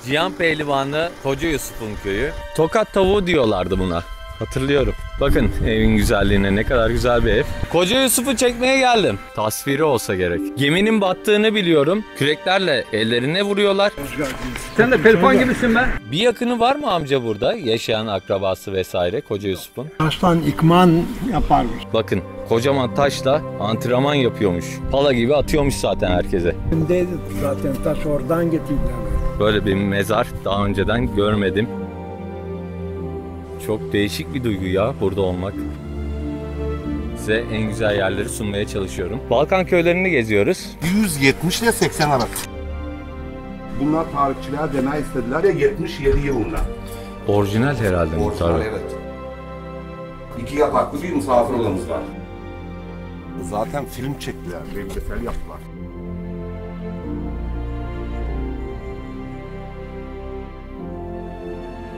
Cihan Pehlivanlı Koca Yusuf'un köyü. Tokat tavuğu diyorlardı buna. Hatırlıyorum. Bakın evin güzelliğine, ne kadar güzel bir ev. Koca Yusuf'u çekmeye geldim. Tasviri olsa gerek. Geminin battığını biliyorum. Küreklerle ellerine vuruyorlar. Sen de Pelifan gibisin be. Bir yakını var mı amca burada? Yaşayan akrabası vesaire Koca Yusuf'un. Taştan ikman yaparmış. Bakın kocaman taşla antrenman yapıyormuş. Pala gibi atıyormuş zaten herkese. Şimdi zaten taş oradan getirdiler. Böyle bir mezar daha önceden görmedim. Çok değişik bir duygu ya burada olmak. Size en güzel yerleri sunmaya çalışıyorum. Balkan köylerini geziyoruz. 170 ile 80 arası. Bunlar tarihçiler deney istediler ya 77 yılında. Orijinal herhalde muhtar. Orijinal, evet. 2 yataklı bir misafir odamız var. Zaten film çektiler, belgesel yaptılar.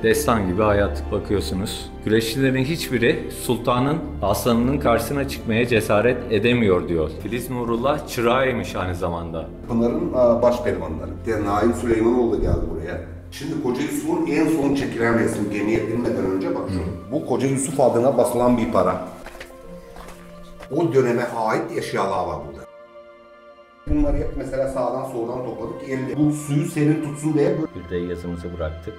Destan gibi hayat bakıyorsunuz. Güreşçilerin hiçbiri sultanın aslanının karşısına çıkmaya cesaret edemiyor diyor. Filiz Nurullah çırağıymış aynı zamanda. Pınar'ın baş pehlivanları. Naim Süleymanoğlu da geldi buraya. Şimdi Koca Yusuf'un en son çekilen resmi gemiye binmeden önce bak şu. Bu Koca Yusuf adına basılan bir para. O döneme ait eşyalar var burada. Bunları hep mesela sağdan soldan topladık. Elle. Bu suyu serin tutsun diye Bir de yazımızı bıraktık.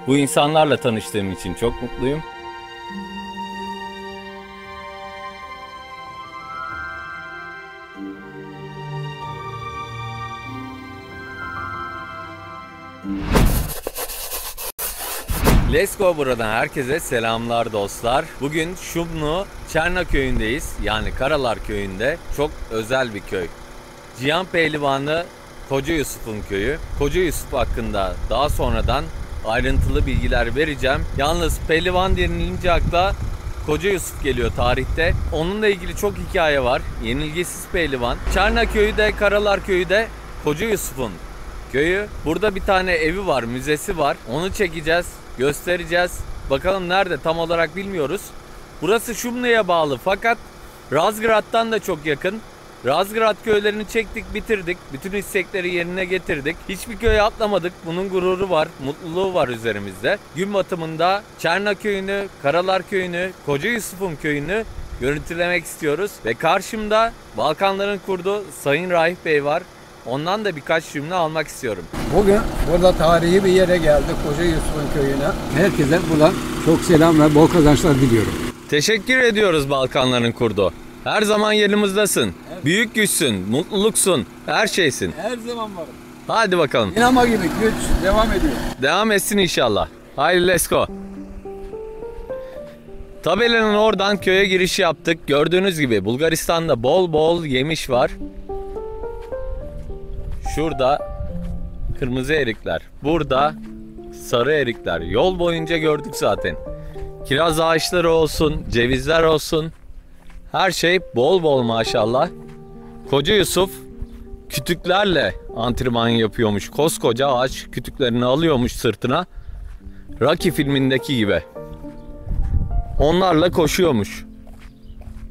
Bu insanlarla tanıştığım için çok mutluyum. Let's go buradan herkese selamlar dostlar. Bugün Şumlu Çerna köyündeyiz. Yani Karalar köyünde. Çok özel bir köy. Cihan Pehlivanlı Koca Yusuf'un köyü. Koca Yusuf hakkında daha sonradan ayrıntılı bilgiler vereceğim. Yalnız pehlivan denilince akla Koca Yusuf geliyor tarihte. Onunla ilgili çok hikaye var. Yenilgisiz pehlivan. Çerna köyü de Karalar köyü de Koca Yusuf'un köyü. Burada bir tane evi var, müzesi var. Onu çekeceğiz, göstereceğiz. Bakalım nerede tam olarak bilmiyoruz. Burası Şumlu'ya bağlı fakat Razgrad'dan da çok yakın. Razgrad köylerini çektik, bitirdik. Bütün istekleri yerine getirdik. Hiçbir köye atlamadık. Bunun gururu var, mutluluğu var üzerimizde. Gün batımında Çerna köyünü, Karalar köyünü, Koca Yusuf'un köyünü görüntülemek istiyoruz. Ve karşımda Balkanların kurdu Sayın Rahip Bey var. Ondan da birkaç cümle almak istiyorum. Bugün burada tarihi bir yere geldik, Koca Yusuf'un köyüne. Herkese buradan çok selam ve bol kazançlar diliyorum. Teşekkür ediyoruz Balkanların kurdu. Her zaman yanımızdasın. Büyük güçsün, mutluluksun, her şeysin. Her zaman varım. Hadi bakalım. Dinamo gibi güç devam ediyor. Devam etsin inşallah. Haydi let's go. Tabelanın oradan köye giriş yaptık. Gördüğünüz gibi Bulgaristan'da bol bol yemiş var. Şurada kırmızı erikler. Burada sarı erikler. Yol boyunca gördük zaten. Kiraz ağaçları olsun, cevizler olsun. Her şey bol bol maşallah. Koca Yusuf kütüklerle antrenman yapıyormuş. Koskoca ağaç kütüklerini alıyormuş sırtına. Rocky filmindeki gibi. Onlarla koşuyormuş.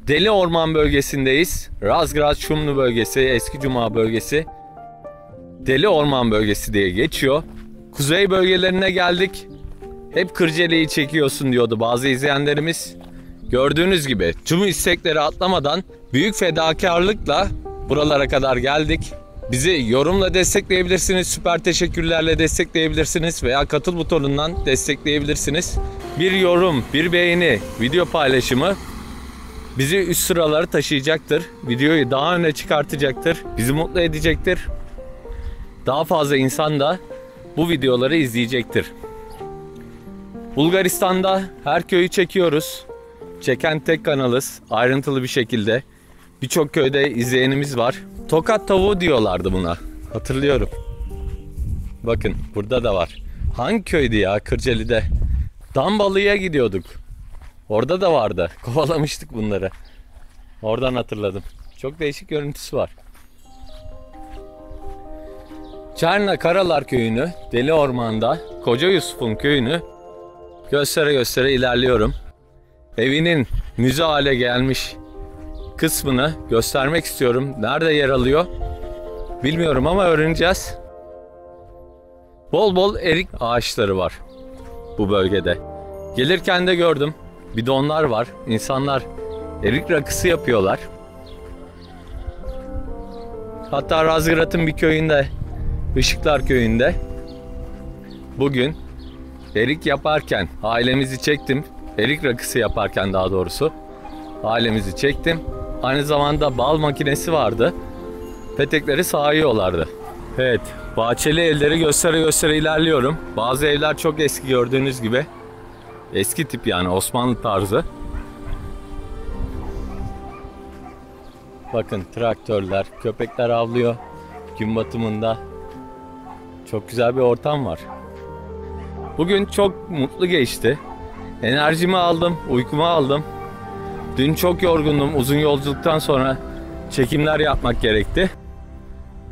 Deli Orman bölgesindeyiz. Razgrad Şumlu bölgesi, Eski Cuma bölgesi. Deli Orman bölgesi diye geçiyor. Kuzey bölgelerine geldik. Hep Kırcaali'yi çekiyorsun diyordu bazı izleyenlerimiz. Gördüğünüz gibi tüm istekleri atlamadan büyük fedakarlıkla buralara kadar geldik. Bizi yorumla destekleyebilirsiniz, süper teşekkürlerle destekleyebilirsiniz veya katıl butonundan destekleyebilirsiniz. Bir yorum, bir beğeni, video paylaşımı bizi üst sıralara taşıyacaktır. Videoyu daha öne çıkartacaktır, bizi mutlu edecektir. Daha fazla insan da bu videoları izleyecektir. Bulgaristan'da her köyü çekiyoruz. Çeken tek kanalız ayrıntılı bir şekilde. Birçok köyde izleyenimiz var. Tokat tavuğu diyorlardı buna. Hatırlıyorum. Bakın burada da var. Hangi köydü ya? Kırcaali'de. Dambalı'ya gidiyorduk. Orada da vardı. Kovalamıştık bunları. Oradan hatırladım. Çok değişik görüntüsü var. Çerna Karalar köyünü, Deli Orman'da Koca Yusuf'un köyünü göstere göstere ilerliyorum. Evinin müze hale gelmiş kısmını göstermek istiyorum. Nerede yer alıyor? Bilmiyorum ama öğreneceğiz. Bol bol erik ağaçları var bu bölgede. Gelirken de gördüm. Bidonlar var. İnsanlar erik rakısı yapıyorlar. Hatta Razgrad'ın bir köyünde, Işıklar köyünde bugün erik yaparken ailemizi çektim. Erik rakısı yaparken daha doğrusu ailemizi çektim. Aynı zamanda bal makinesi vardı. Petekleri sağıyorlardı. Evet, bahçeli evleri göstere göstere ilerliyorum. Bazı evler çok eski, gördüğünüz gibi. Eski tip, yani Osmanlı tarzı. Bakın traktörler, köpekler avlıyor gün batımında. Çok güzel bir ortam var. Bugün çok mutlu geçti. Enerjimi aldım, uykumu aldım. Dün çok yorgundum. Uzun yolculuktan sonra çekimler yapmak gerekti.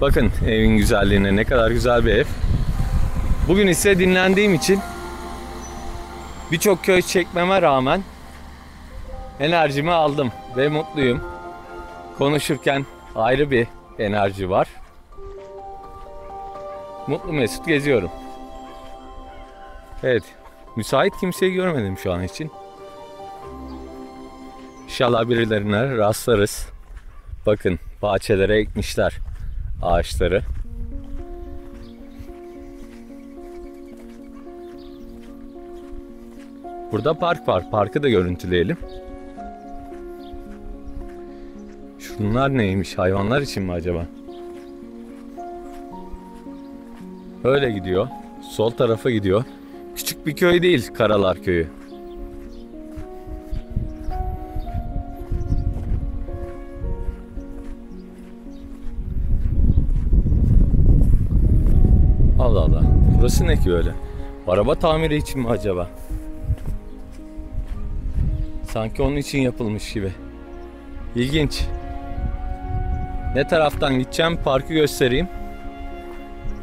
Bakın evin güzelliğine, ne kadar güzel bir ev. Bugün ise dinlendiğim için birçok köy çekmeme rağmen enerjimi aldım ve mutluyum. Konuşurken ayrı bir enerji var. Mutlu mesut geziyorum. Evet, müsait kimseyi görmedim şu an için. İnşallah birilerine rastlarız. Bakın bahçelere ekmişler ağaçları. Burada park var. Parkı da görüntüleyelim. Şunlar neymiş? Hayvanlar için mi acaba? Öyle gidiyor. Sol tarafa gidiyor. Küçük bir köy değil Karalar Köyü. Allah Allah. Burası ne ki böyle? Araba tamiri için mi acaba? Sanki onun için yapılmış gibi. İlginç. Ne taraftan gideceğim? Parkı göstereyim.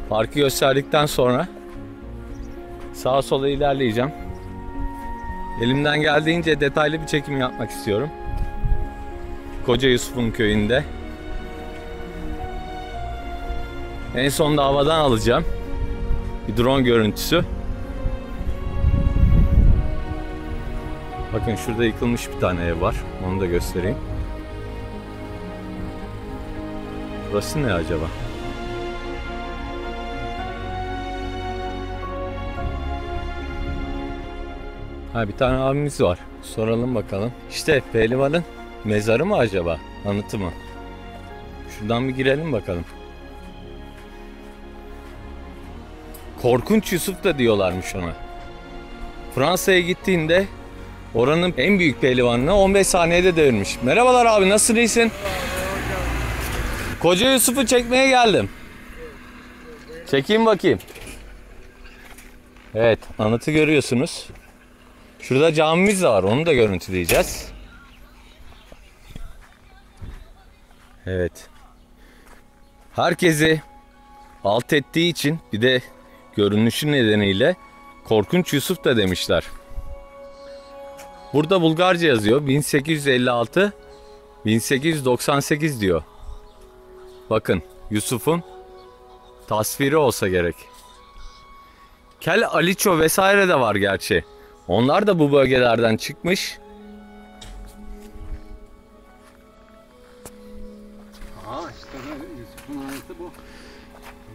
Parkı gösterdikten sonra sağa sola ilerleyeceğim. Elimden geldiğince detaylı bir çekim yapmak istiyorum. Koca Yusuf'un köyünde. En son da havadan alacağım bir drone görüntüsü. Bakın şurada yıkılmış bir tane ev var. Onu da göstereyim. Burası ne acaba? Ha, bir tane abimiz var. Soralım bakalım. İşte pehlivanın mezarı mı acaba? Anıtı mı? Şuradan bir girelim bakalım. Korkunç Yusuf da diyorlarmış ona. Fransa'ya gittiğinde oranın en büyük pehlivanını 15 saniyede devirmiş. Merhabalar abi, nasılsın, iyisin? Koca Yusuf'u çekmeye geldim. Çekeyim bakayım. Evet, anıtı görüyorsunuz. Şurada camimiz de var, onu da görüntüleyeceğiz. Evet. Herkesi alt ettiği için, bir de görünüşü nedeniyle Korkunç Yusuf da demişler. Burada Bulgarca yazıyor. 1856 1898 diyor. Bakın, Yusuf'un tasviri olsa gerek. Kel Aliço vesaire de var gerçi. Onlar da bu bölgelerden çıkmış. Yusuf'un anıtı bu.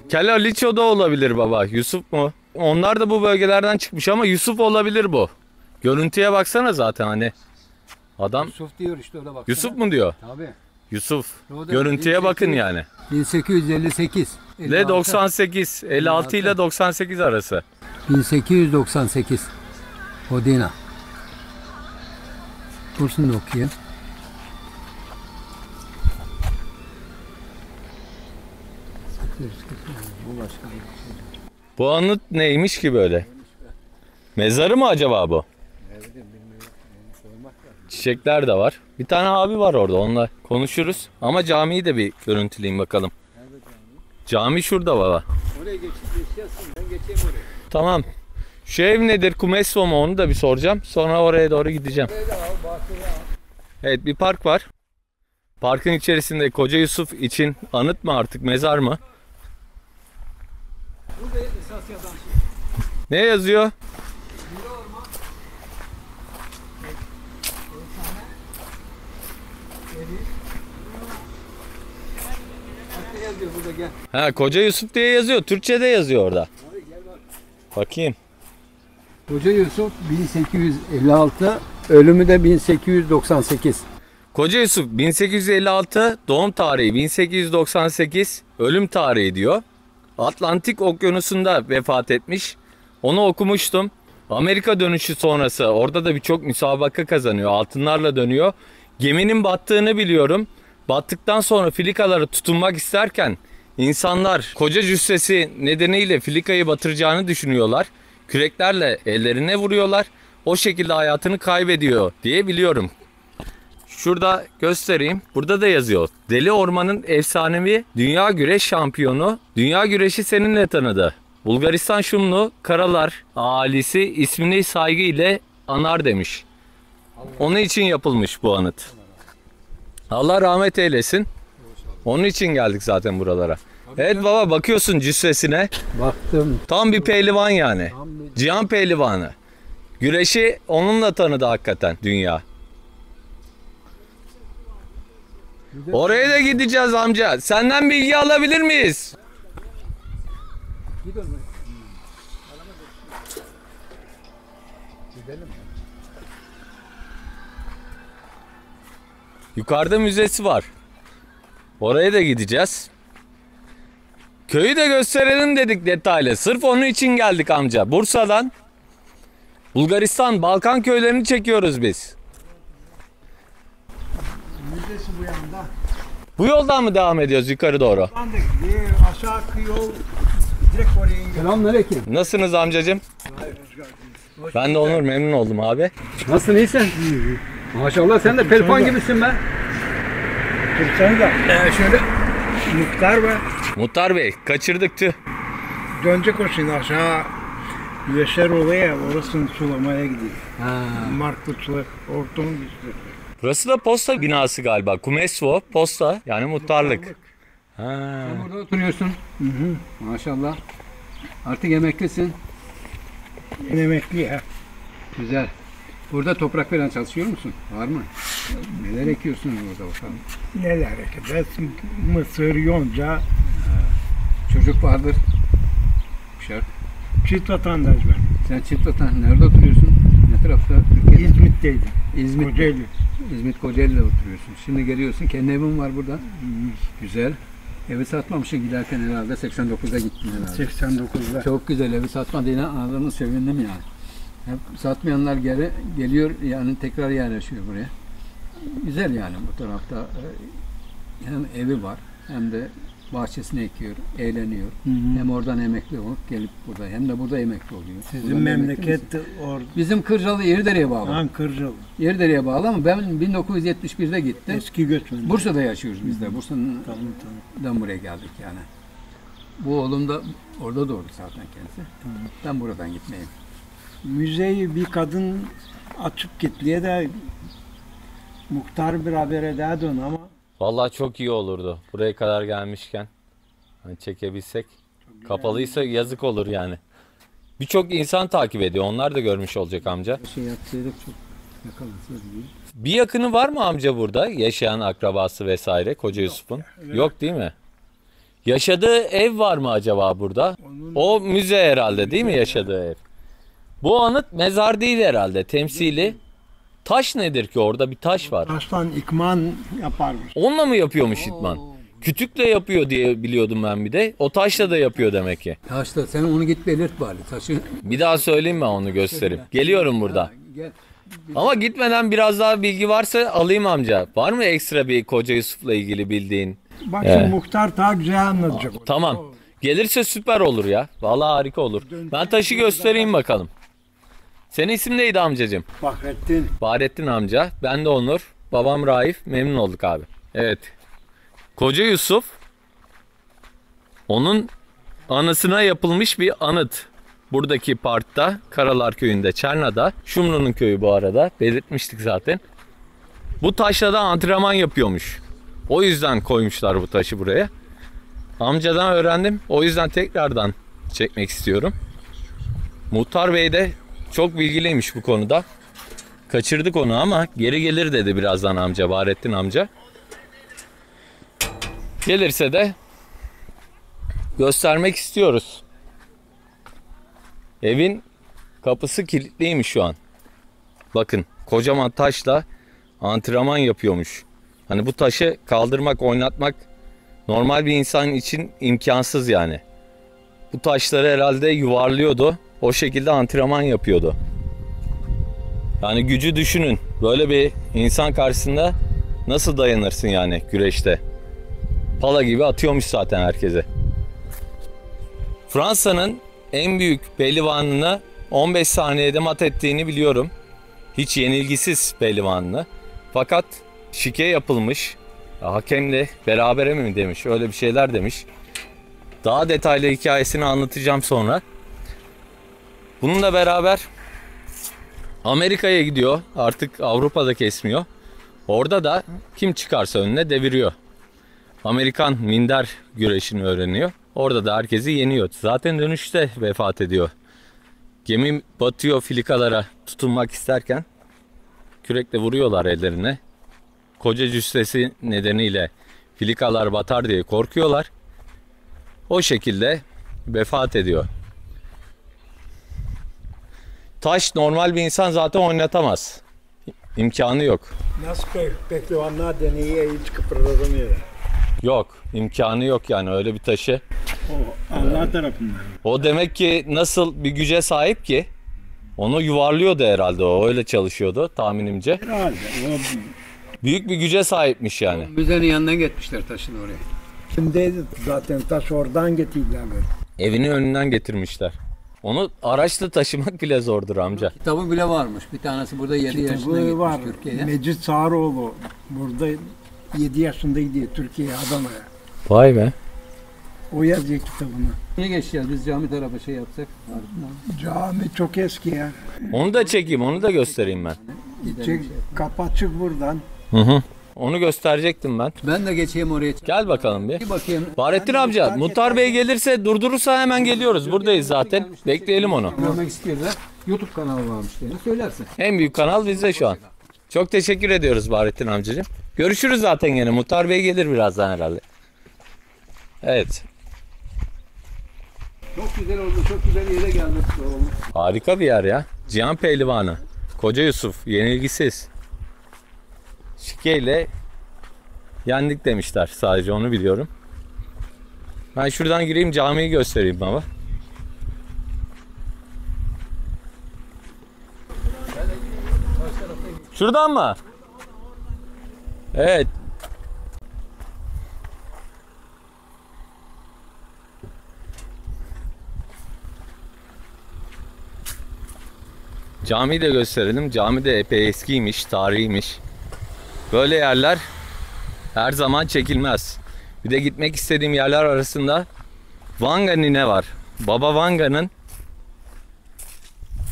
Kel Aliço da olabilir baba. Yusuf mu? Onlar da bu bölgelerden çıkmış ama Yusuf olabilir bu. Görüntüye baksana zaten hani. Adam Yusuf diyor işte, öyle bak. Yusuf mu diyor? Tabii. Yusuf. Orada Görüntüye bakın yani. 1858. Ile 98, 56 ile 98 arası. 1898. Hodina. Kursunu da okuyayım. Bu başka bir şey. Bu anıt neymiş ki böyle? Mezarı mı acaba bu? Çiçekler de var. Bir tane abi var orada, onunla konuşuruz. Ama camiyi de bir görüntüleyeyim bakalım. Cami şurada baba. Oraya geçiyorsun, ben geçeyim oraya. Tamam. Şu ev nedir? Kumesso mu? Onu da bir soracağım. Sonra oraya doğru gideceğim. Evet, bir park var. Parkın içerisinde Koca Yusuf için anıt mı artık, mezar mı? Burada esas yazan şey. Ne yazıyor? Ne yazıyor burada, gel. Ha, Koca Yusuf diye yazıyor. Türkçe'de yazıyor orada. Bakayım. Koca Yusuf 1856, ölümü de 1898. Koca Yusuf 1856, doğum tarihi 1898, ölüm tarihi diyor. Atlantik Okyanusu'nda vefat etmiş. Onu okumuştum. Amerika dönüşü sonrası orada da birçok müsabaka kazanıyor. Altınlarla dönüyor. Geminin battığını biliyorum. Battıktan sonra filikalara tutunmak isterken insanlar koca cüssesi nedeniyle filikayı batıracağını düşünüyorlar. Küreklerle ellerine vuruyorlar. O şekilde hayatını kaybediyor diye biliyorum. Şurada göstereyim. Burada da yazıyor. Deli Orman'ın efsanevi dünya güreş şampiyonu. Dünya güreşi seninle tanıdı. Bulgaristan Şumlu Karalar ailesi ismini saygıyla anar demiş. Onun için yapılmış bu anıt. Allah rahmet eylesin. Onun için geldik zaten buralara. Evet baba, bakıyorsun cüssesine. Baktım. Tam bir pehlivan yani. Cihan pehlivanı. Güreşi onunla tanıdı hakikaten dünya. Oraya da gideceğiz amca. Senden bilgi alabilir miyiz? Gidelim. Yukarıda müzesi var. Oraya da gideceğiz. Köyü de gösterelim dedik detaylı. Sırf onun için geldik amca. Bursa'dan Bulgaristan, Balkan köylerini çekiyoruz biz. Müzesi bu yanda. Bu yoldan mı devam ediyoruz yukarı doğru? Buradan da gidiyor. Aşağı yol direkt oraya iniyor. Selamünaleyküm. Nasılsınız amcacığım? Ben de Onur, memnun oldum abi. Nasılsın, iyisin? Maşallah sen de pelpan gibisin be. Dursanıza. Şöyle muhtar ve Muhtar Bey, kaçırdık tüh. dönecek o şimdi aşağı. Yaşar oluyor, orasını sulamaya gidiyor. Ha. Marklı sular, hortumun üstü. Burası da posta binası galiba. Kumesvo, posta yani muhtarlık. Ha. Sen burada oturuyorsun. Maşallah. Artık emeklisin. Ben emekli ya. Güzel. Burada toprak falan çalışıyor musun? Var mı? Neler ekiyorsun burada bakalım? Neler ekeceğiz? Mısır, yonca, Çocuk vardır. Şart. çift vatandaş ben. Sen çift vatan nerede oturuyorsun? Ne tarafta? Türkiye'de. İzmit'teydim. İzmit. Kocaeli. İzmit Kocaeli'de oturuyorsun. Şimdi geliyorsun. Kendi evin var burada. Güzel. Evi satmamışsın giderken herhalde 89'a gittin herhalde. 89'da. Çok güzel, evi satmadığına anladığını sevindim yani. Hep satmayanlar geliyor yani tekrar yerleşiyor buraya. Güzel yani bu tarafta hem evi var hem de bahçesini ekiyor, eğleniyor. Hem oradan emekli olup gelip burada hem de burada emekli oluyor. Sizin Buradan memleket emekli misin? orada. Bizim Kırcalı Yeridere'ye bağlı. Ankırcalı. Yeridere'ye bağlı ama ben 1971'de gittim. Eski göçmen. Bursa'da yaşıyoruz biz de. Bursa'dan Tamam. buraya geldik yani. Bu oğlum da orada doğdu zaten kendisi. Ben buradan gitmeyeyim. Müzeyi bir kadın açıp gitliye de muhtar bir haber ederdi onu ama Vallahi çok iyi olurdu. Buraya kadar gelmişken. Hani çekebilsek. Kapalıysa yazık olur yani. Birçok insan takip ediyor. Onlar da görmüş olacak amca. Bir şey yapsaydık çok yakalansız değil. Bir yakını var mı amca burada? Yaşayan akrabası vesaire Koca Yusuf'un? Yok değil mi? Yaşadığı ev var mı acaba burada? O müze herhalde değil mi yaşadığı ev? Bu anıt mezar değil herhalde, temsili. Taş nedir ki, orada bir taş var. taştan ikman yaparmış. Onunla mı yapıyormuş İtman? Kütükle yapıyor diye biliyordum ben bir de. O taşla da yapıyor demek ki. Taşla sen onu git belirt bari. Taşı Bir daha söyleyeyim ben onu gösterip. Geliyorum burada. gel. Ama gitmeden biraz daha bilgi varsa alayım amca. Var mı ekstra bir Koca Yusuf'la ilgili bildiğin? Bak Evet. şimdi muhtar daha güzel anlatacak. onu. Tamam. Gelirse süper olur ya. Vallahi harika olur. Ben taşı göstereyim bakalım. Senin isim neydi amcacığım? Fahrettin. Fahrettin amca. Ben de Onur. Babam Raif. Memnun olduk abi. Evet. Koca Yusuf. Onun anısına yapılmış bir anıt. Buradaki parkta, Karalar Köyü'nde, Çerna'da. Şumlu'nun köyü bu arada. Belirtmiştik zaten. Bu taşla da antrenman yapıyormuş. O yüzden koymuşlar bu taşı buraya. Amcadan öğrendim. O yüzden tekrardan çekmek istiyorum. Muhtar Bey de çok bilgiliymiş bu konuda. Kaçırdık onu ama geri gelir dedi birazdan amca, Baharettin amca. Gelirse de göstermek istiyoruz. Evin kapısı kilitliymiş şu an. Bakın, kocaman taşla antrenman yapıyormuş. Hani bu taşı kaldırmak, oynatmak normal bir insan için imkansız yani. Bu taşları herhalde yuvarlıyordu. O şekilde antrenman yapıyordu. Yani gücü düşünün. Böyle bir insan karşısında nasıl dayanırsın yani güreşte? Pala gibi atıyormuş zaten herkese. Fransa'nın en büyük pehlivanını 15 saniyede mat ettiğini biliyorum. Hiç yenilgisiz pehlivanını. Fakat şike yapılmış. Hakemle berabere mi demiş, öyle bir şeyler demiş. Daha detaylı hikayesini anlatacağım sonra. Bununla beraber Amerika'ya gidiyor. Artık Avrupa'da kesmiyor. Orada da kim çıkarsa önüne deviriyor. Amerikan minder güreşini öğreniyor. Orada da herkesi yeniyor. Zaten dönüşte vefat ediyor. Gemi batıyor, filikalara tutunmak isterken kürekle vuruyorlar ellerine. Koca cüssesi nedeniyle filikalar batar diye korkuyorlar. O şekilde vefat ediyor. Taş normal bir insan zaten oynatamaz. İmkanı yok. Nasıl pehlivanlar deneyi hiç kıpırdamıyor. Yok, imkanı yok yani öyle bir taşı. O Allah tarafından. O demek ki nasıl bir güce sahip ki onu yuvarlıyordu herhalde, o öyle çalışıyordu tahminimce. Herhalde. O Büyük bir güce sahipmiş yani. Müzenin yanına gitmişler taşın oraya. kimdeydi zaten taş oradan getirdiler. Evinin önünden getirmişler. Onu araçla taşımak bile zordur amca. Kitabı bile varmış. Bir tanesi burada 7 yaşında Kitabı gitmiş var. Türkiye'ye. Mecit Sağroğlu burada 7 yaşında gidiyor Türkiye'ye, Adana'ya. Vay be. O yazıyor kitabını. Niye geçeceğiz biz cami tarafı şey yapsak? Cami çok eski ya. Onu da çekeyim, onu da göstereyim ben. Çek, kapı çık buradan. Hı hı. Onu gösterecektim ben. Ben de geçeyim oraya. Gel bakalım bir. Bir bakayım. Baharettin amca, Muhtar Bey gelirse, durdurursa hemen geliyoruz. Buradayız zaten. Bekleyelim onu. Görmek istiyorlar. YouTube kanalı varmış diye söylersin. En büyük kanal bizde şu an. Çok teşekkür ediyoruz Baharettin amcacığım. Görüşürüz zaten yine. Muhtar Bey gelir birazdan herhalde. Evet. Çok güzel oldu. Çok güzel yere geldik. Harika bir yer ya. Cihan Pehlivanı. Koca Yusuf. Yenilgisiz. Şikeyle yendik demişler. Sadece onu biliyorum. Ben şuradan gireyim, camiyi göstereyim baba. Şuradan mı? Evet. Camiyi de gösterelim. Cami de epey eskiymiş, tarihiymiş. Böyle yerler her zaman çekilmez. Bir de gitmek istediğim yerler arasında Vanga Nine var. Baba Vanga'nın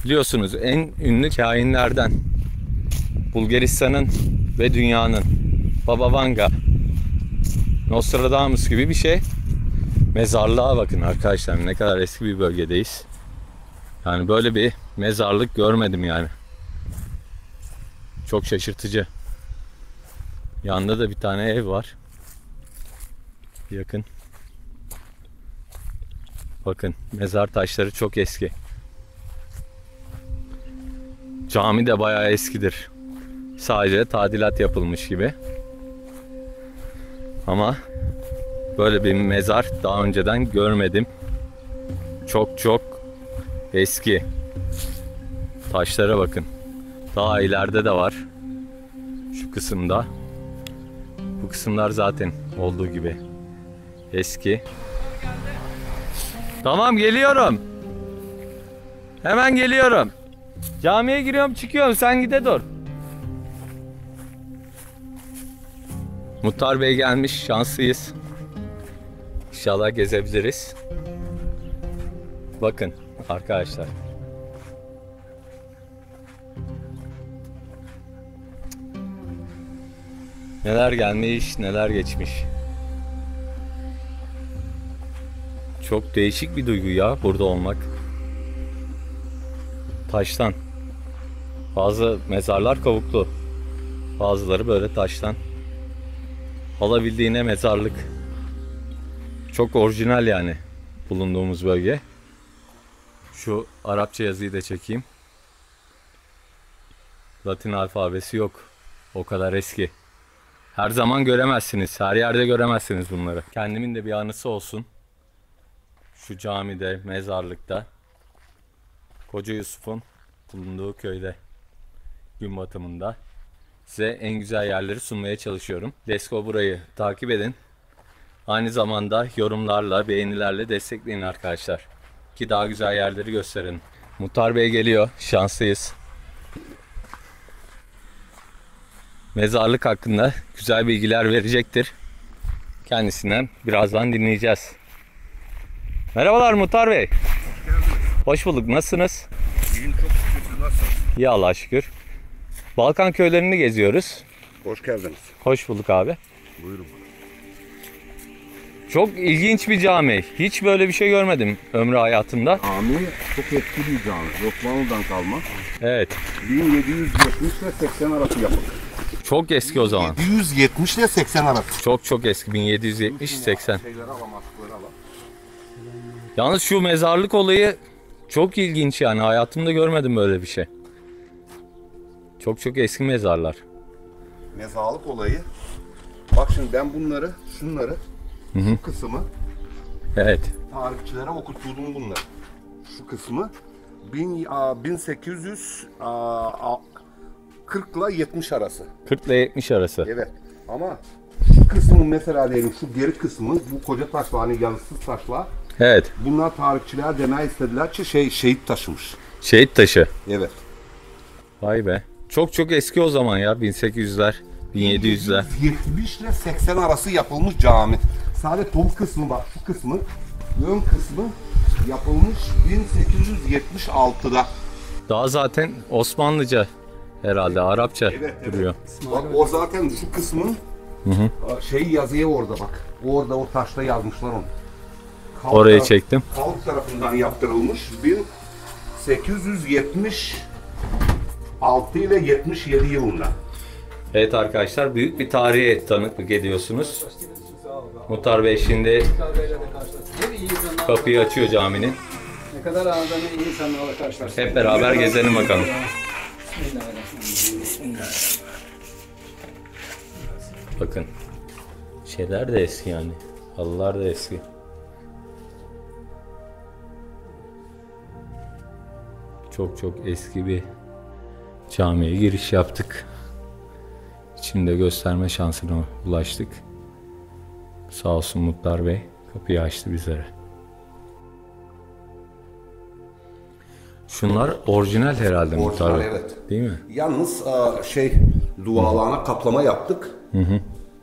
biliyorsunuz en ünlü kahinlerden. Bulgaristan'ın ve dünyanın. Baba Vanga. Nostradamus gibi bir şey. Mezarlığa bakın arkadaşlar, ne kadar eski bir bölgedeyiz. Yani böyle bir mezarlık görmedim yani. Çok şaşırtıcı. Yanında da bir tane ev var. Yakın. Bakın, mezar taşları çok eski. Cami de bayağı eskidir. Sadece tadilat yapılmış gibi. Ama böyle bir mezar daha önceden görmedim. Çok çok eski. Taşlara bakın. Daha ileride de var. Şu kısımda. Bu kısımlar zaten olduğu gibi eski. Tamam, geliyorum. Hemen geliyorum. Camiye giriyorum, çıkıyorum, sen gide dur. Muhtar Bey gelmiş, şanslıyız. İnşallah gezebiliriz. Bakın arkadaşlar. Neler gelmiş, neler geçmiş. Çok değişik bir duygu ya burada olmak. Taştan. Bazı mezarlar kavuklu. Bazıları böyle taştan. Alabildiğine mezarlık. Çok orijinal yani bulunduğumuz bölge. Şu Arapça yazıyı da çekeyim. Latin alfabesi yok. O kadar eski. Her zaman göremezsiniz. Her yerde göremezsiniz bunları. Kendimin de bir anısı olsun. Şu camide, mezarlıkta. Koca Yusuf'un bulunduğu köyde. Gün batımında. Size en güzel yerleri sunmaya çalışıyorum. Desko burayı takip edin. Aynı zamanda yorumlarla, beğenilerle destekleyin arkadaşlar. Ki daha güzel yerleri gösterin. Muhtar Bey geliyor. Şanslıyız. Mezarlık hakkında güzel bilgiler verecektir. Kendisinden birazdan dinleyeceğiz. Merhabalar Muhtar Bey. Hoş bulduk. Nasılsınız? İyiyim, çok şükür. Nasılsınız? İyi Allah'a şükür. Balkan köylerini geziyoruz. Hoş geldiniz. Hoş bulduk abi. Buyurun. Çok ilginç bir cami. Hiç böyle bir şey görmedim ömrü hayatımda. Cami çok eski bir cami. Osmanlı'dan kalma. Evet. 1770 ile 80 arası yapıldı. Çok eski o zaman. 1770 ile 80 arası. Çok eski. 1770-80. Şeyleri alamazlıkları alam. Yalnız şu mezarlık olayı çok ilginç yani. Hayatımda görmedim böyle bir şey. Çok eski mezarlar. Mezarlık olayı. Bak şimdi ben şunları, şu kısmı Evet. tarihçilere okutturdum bunları. Şu kısmı 1840 ile 70 arası. 40 ile 70 arası. Evet. Ama şu kısmı mesela diyelim, şu geri kısmı, bu koca taşlar, hani yazısız taşlar, Evet. bunlar tarihçiler deney istediler ki şehit taşımış. Şehit taşı. Evet. Vay be. Çok eski o zaman ya. 1800'ler, 1700'ler. 70 ile 80 arası yapılmış cami. Sadece top kısmı, bak şu kısmı, ön kısmı yapılmış 1876'da. Daha zaten Osmanlıca herhalde, Arapça Evet. duruyor. Bak o zaten şu kısmın yazıyor orada bak. Orada o taşta yazmışlar onu. Halk Orayı çektim. Halk tarafından yaptırılmış 1876 ile 77 yılında. Evet arkadaşlar, büyük bir tarihe tanıklık ediyorsunuz. Muhtar Bey şimdi kapıyı açıyor caminin. Ne kadar ağırdan iyi insanlarla karşılaştık. Hep beraber gezelim bakalım. Bakın. Şeyler de eski yani. Halılar da eski. Çok eski bir camiye giriş yaptık. İçinde gösterme şansına ulaştık. Sağ olsun Muhtar Bey kapıyı açtı bizlere. Şunlar orijinal herhalde Muhtar Bey. Evet. Değil mi? Yalnız duvarlarına kaplama yaptık.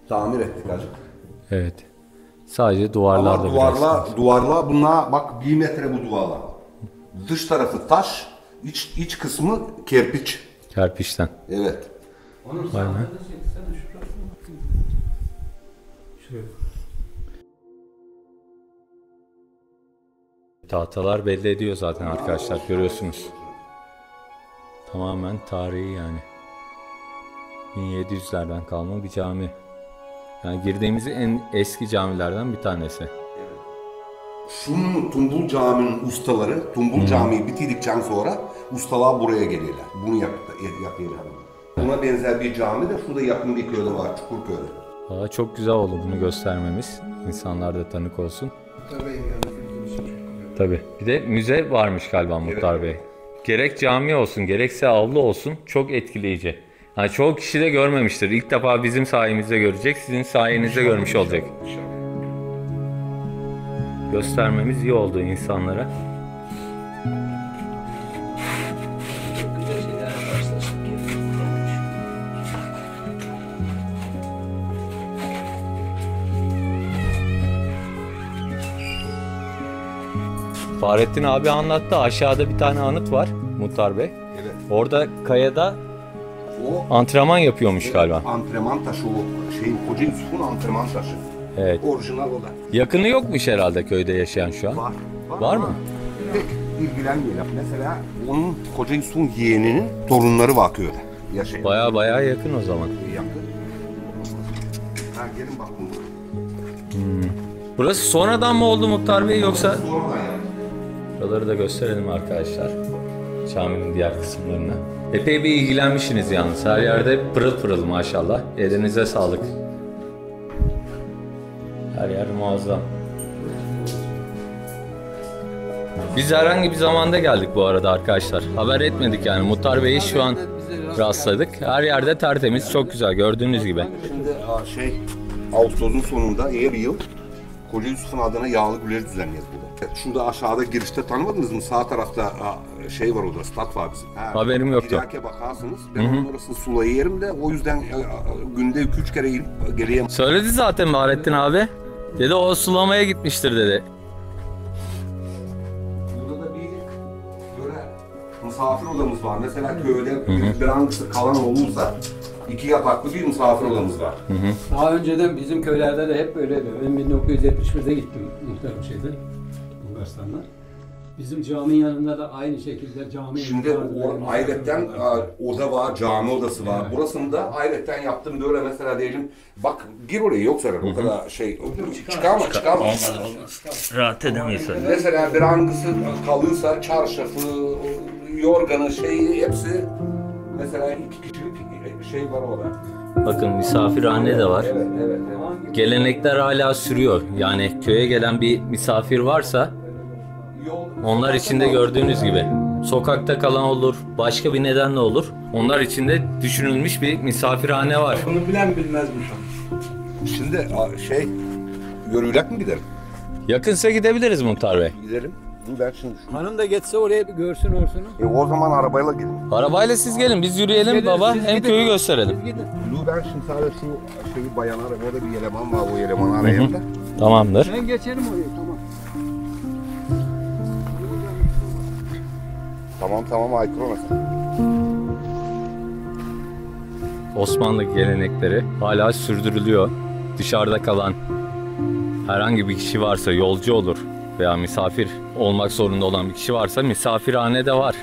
Tamir ettik acık. Evet. Sadece duvarlarda Ama biraz. duvarlar bunlar bak 1 metre bu duvarlar. Dış tarafı taş, iç kısmı kerpiç. Kerpiçten. Evet. Vay be. Tahtalar belli ediyor zaten arkadaşlar, görüyorsunuz. Tamamen tarihi yani. 1700'lerden kalma bir cami. Yani girdiğimiz en eski camilerden bir tanesi. Şunun Tumbul Camii'nin ustaları, Tumbul Camii'yi bitirdikten sonra ustalar buraya geliyorlar. Bunu yapıyorlar. Buna benzer bir cami de şurada yakın bir köyde var, Çukurköy'de. Aa, çok güzel oldu bunu göstermemiz. İnsanlar da tanık olsun. Tabii. Bir de müze varmış galiba Muhtar Bey. Gerek cami olsun, gerekse avlu olsun çok etkileyici. Yani çoğu kişi de görmemiştir. İlk defa bizim sayemizde görecek, sizin sayenizde görmüş olacak. Göstermemiz iyi oldu insanlara. Fahrettin abi anlattı. Aşağıda bir tane anıt var Muhtar Bey. Evet. Orada kayada O Antrenman yapıyormuş galiba. antrenman taşı o şeyin Koca Yusuf'un antrenman taşı. Evet. Orijinal o da. Yakını yokmuş herhalde köyde yaşayan şu an. Var. Var mı? ama Pek ilgilenmeyelim. Mesela onun Koca Yusuf'un yeğeninin torunları var köyde. Yaşayan. Baya yakın o zaman. Yakın. Ha gelin bak bunu. Burası sonradan mı oldu Muhtar Bey yoksa? Sonradan yaptım. Buraları da gösterelim arkadaşlar. Caminin diğer kısımlarını. Epey bir ilgilenmişsiniz yalnız. Her yerde pırıl pırıl maşallah. Elinize sağlık. Her yer muazzam. Biz herhangi bir zamanda geldik bu arada arkadaşlar. Haber etmedik yani. Muhtar Bey'i şu an rastladık. Her yerde tertemiz, çok güzel gördüğünüz gibi. Şimdi Ağustos'un sonunda her yıl Koca Yusuf'un adına yağlı güleri düzenliyoruz burada. Şurada aşağıda girişte tanımadınız mı? Sağ tarafta şey var orada, stat var bizim. Haberim yoktu. Giderken bakarsınız. Ben onun orasını sulayı yerim de o yüzden günde 2-3 kere geriye. Söyledi zaten Bahrettin abi. Dedi o sulamaya gitmiştir dedi. Burada da bir böyle misafir odamız var. Mesela köyde bir hangisi kalan olursa 2 yataklı bir misafir odamız var. Daha önceden bizim köylerde de hep öyleydi. Ben 1971'de gittim muhtarım Bulgaristan'da. Bizim caminin yanında da aynı şekilde cami. Şimdi hayretten oda var, cami odası var. Burasında hayretten yaptım böyle mesela diyelim. Bak gir oraya yok zarar o kadar şey. Çıkarma. Rahat edemeyiz. Mesela bir hangisi kalırsa çarşafı, yorganı şeyi hepsi mesela 2 kişilik şey var orada. Bakın misafirhane de var. Evet. Gelenekler hala sürüyor. Yani köye gelen bir misafir varsa onlar için de gördüğünüz gibi sokakta kalan olur, başka bir nedenle olur. Onlar için de düşünülmüş bir misafirhane var. Bunu bilen bilmezmiş o. Şimdi şey yürüyerek mi gidelim? Yakınsa gidebiliriz Muhtar Bey. Gidelim. Dur ben şimdi Hanım da geçse oraya bir görsün orsunu. o zaman arabayla gidelim. Arabayla siz gelin, biz yürüyelim baba, hem köyü gösterelim. Dur ben şimdi sadece şu şeyi bayanı arayayım. Orada bir eleman var, o elemanı arayayım da. Tamamdır. Ben geçerim oraya tamam. Tamam aykırı olmasın. Osmanlı gelenekleri hala sürdürülüyor. Dışarıda kalan herhangi bir kişi varsa, yolcu olur veya misafir olmak zorunda olan bir kişi varsa misafirhane de var.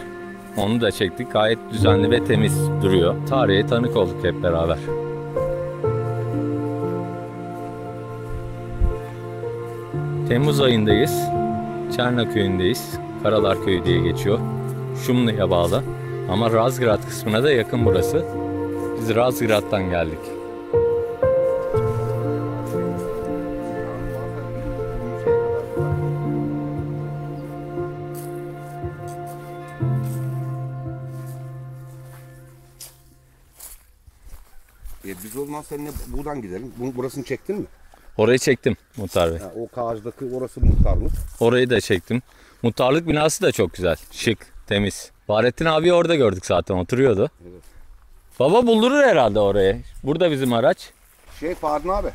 Onu da çektik. Gayet düzenli ve temiz duruyor. Tarihe tanık olduk hep beraber. Temmuz ayındayız. Çerna köyündeyiz. Karalar Köyü diye geçiyor. Şumlu'ya bağlı. Ama Razgrad kısmına da yakın burası. Biz Razgrad'dan geldik. Biz o zaman seninle buradan gidelim. Burasını çektin mi? Orayı çektim Muhtar Bey. Ha, o Kağıcı'daki orası muhtarlık. Orayı da çektim. Muhtarlık binası da çok güzel. Şık, temiz. Bahrettin abi orada gördük zaten, oturuyordu. Evet. Baba buldurur herhalde orayı. Burada bizim araç. Fadıl abi.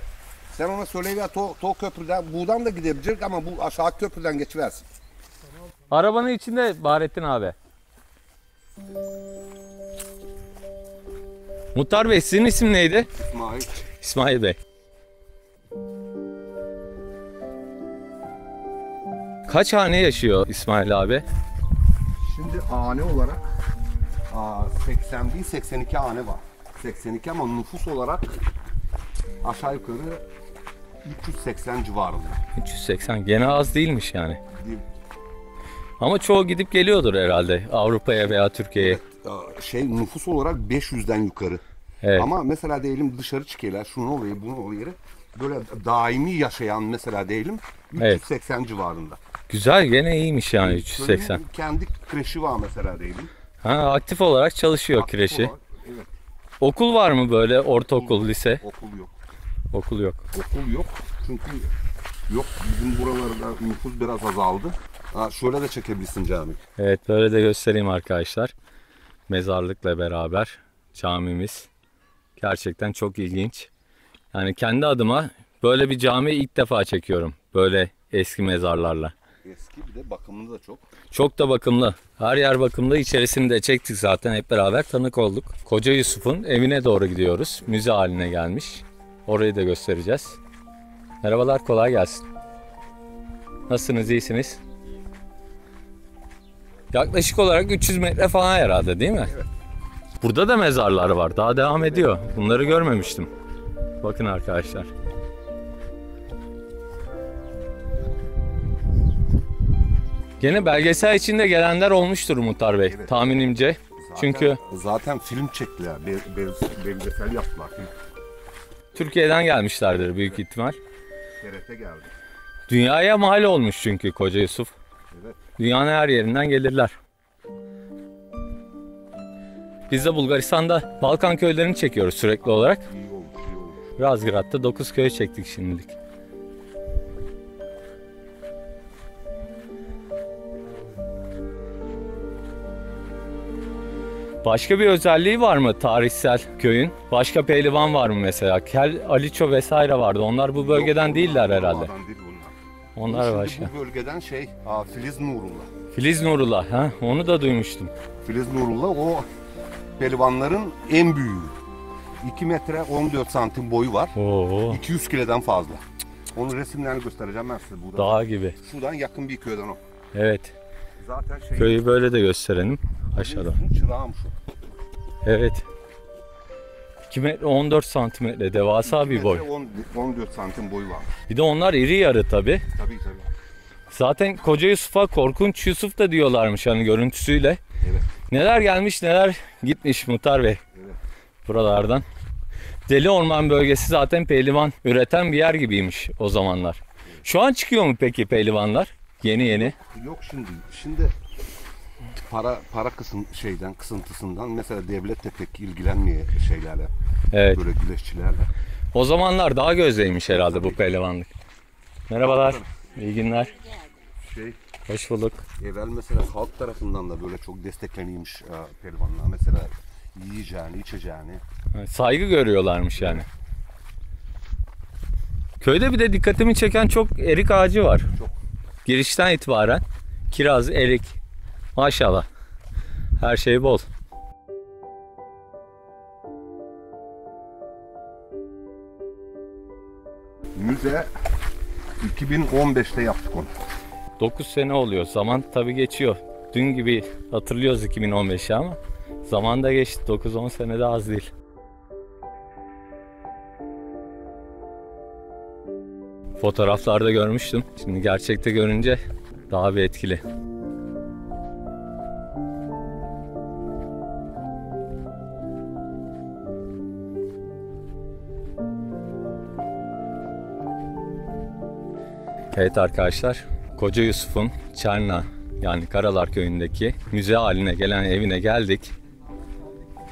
Sen ona söyleyiver to köprüden, buradan da gidebilecek ama bu aşağı köprüden geçiversin. Arabanın içinde Bahrettin abi. Muhtar Bey sizin isim neydi? İsmail. İsmail Bey. Kaç hane yaşıyor İsmail abi? Şimdi hane olarak 80 değil 82 hane var. 82 ama nüfus olarak aşağı yukarı 380 civarında. 380 gene az değilmiş yani. Değil. Ama çoğu gidip geliyordur herhalde Avrupa'ya veya Türkiye'ye. Nüfus olarak 500'den yukarı. Evet. Ama mesela diyelim dışarı çıkıyorlar, şunu oraya, bunu oraya. Böyle daimi yaşayan mesela diyelim 380 civarında. Güzel, gene iyiymiş yani 380. Köyün kendi kreşi var mesela diyelim. Ha, aktif olarak çalışıyor Aktif kreşi. olarak, evet. Okul var mı böyle, ortaokul, lise? Okul yok. Okul yok. Okul yok. Çünkü yok, bizim buralarda nüfus biraz azaldı. Şöyle de çekebilirsin cami. Evet, böyle de göstereyim arkadaşlar. Mezarlıkla beraber camimiz. Gerçekten çok ilginç. Yani kendi adıma böyle bir cami ilk defa çekiyorum. Böyle eski mezarlarla. Eski, bir de bakımlı da çok. Çok da bakımlı. Her yer bakımlı. İçerisini de çektik zaten. Hep beraber tanık olduk. Koca Yusuf'un evine doğru gidiyoruz. Müze haline gelmiş. Orayı da göstereceğiz. Merhabalar, kolay gelsin. Nasılsınız, iyisiniz? Yaklaşık olarak 300 metre falan herhalde, değil mi? Evet. Burada da mezarlar var. Daha devam ediyor. Bunları görmemiştim. Bakın arkadaşlar. Gene belgesel içinde gelenler olmuştur Muhtar Bey, Evet. tahminimce. Çünkü Zaten film çektiler, belgesel yaptılar. Türkiye'den gelmişlerdir büyük ihtimal. TRT geldi. Dünyaya mal olmuş çünkü Koca Yusuf. Evet. Dünyanın her yerinden gelirler. Biz de Bulgaristan'da Balkan köylerini çekiyoruz sürekli olarak. İyi olmuş, iyi olmuş. Razgrad'da 9 köy çektik şimdilik. Başka bir özelliği var mı tarihsel köyün? Başka pehlivan var mı mesela? Kel, Aliço vesaire vardı. Onlar bu bölgeden Yok, değiller onlar herhalde. Değil bunlar. Onlar Şimdi başka. Bu bölgeden Filiz Nurullah. Filiz Nurullah, ha? Onu da duymuştum. Filiz Nurullah o pehlivanların en büyüğü. 2 metre 14 santim boyu var. Oo, 200 kilodan fazla. Onun resimlerini göstereceğim ben size burada. dağ gibi. Şuradan yakın bir köyden o. Evet. Zaten Köyü böyle de gösterelim aşağıda. Çırağım şu. Evet. 2 metre 14 santimetre devasa bir boy. 14 santim boyu var. Bir de onlar iri yarı tabi. Tabii. Zaten Koca Yusuf'a Korkunç Yusuf da diyorlarmış hani görüntüsüyle. Evet. Neler gelmiş neler gitmiş Muhtar Bey. Evet. Buralardan. Deli Orman bölgesi zaten pehlivan üreten bir yer gibiymiş o zamanlar. Şu an çıkıyor mu peki pehlivanlar? Yeni. Yok şimdi. Şimdi para kısıntısından mesela devlet de pek ilgilenmiyor şeylerle. Evet. Böyle güreşçilerle. O zamanlar daha gözdeymiş herhalde bu pehlivanlık. Merhabalar. İyi günler. Hoş bulduk. Evvel mesela halk tarafından da böyle çok destekleniymiş pehlivanlar. Mesela yiyeceğini, içeceğini. Saygı görüyorlarmış yani. Köyde bir de dikkatimi çeken çok erik ağacı var. Çok. Girişten itibaren kiraz, erik. Maşallah. Her şey bol. Müze 2015'te yaptık onu. 9 sene oluyor. Zaman tabii geçiyor. Dün gibi hatırlıyoruz 2015'i ama zaman da geçti. 9-10 sene de az değil. Fotoğraflarda görmüştüm. Şimdi gerçekte görünce daha bir etkili. Evet arkadaşlar, Koca Yusuf'un Çerna yani Karalar Köyü'ndeki müze haline gelen evine geldik.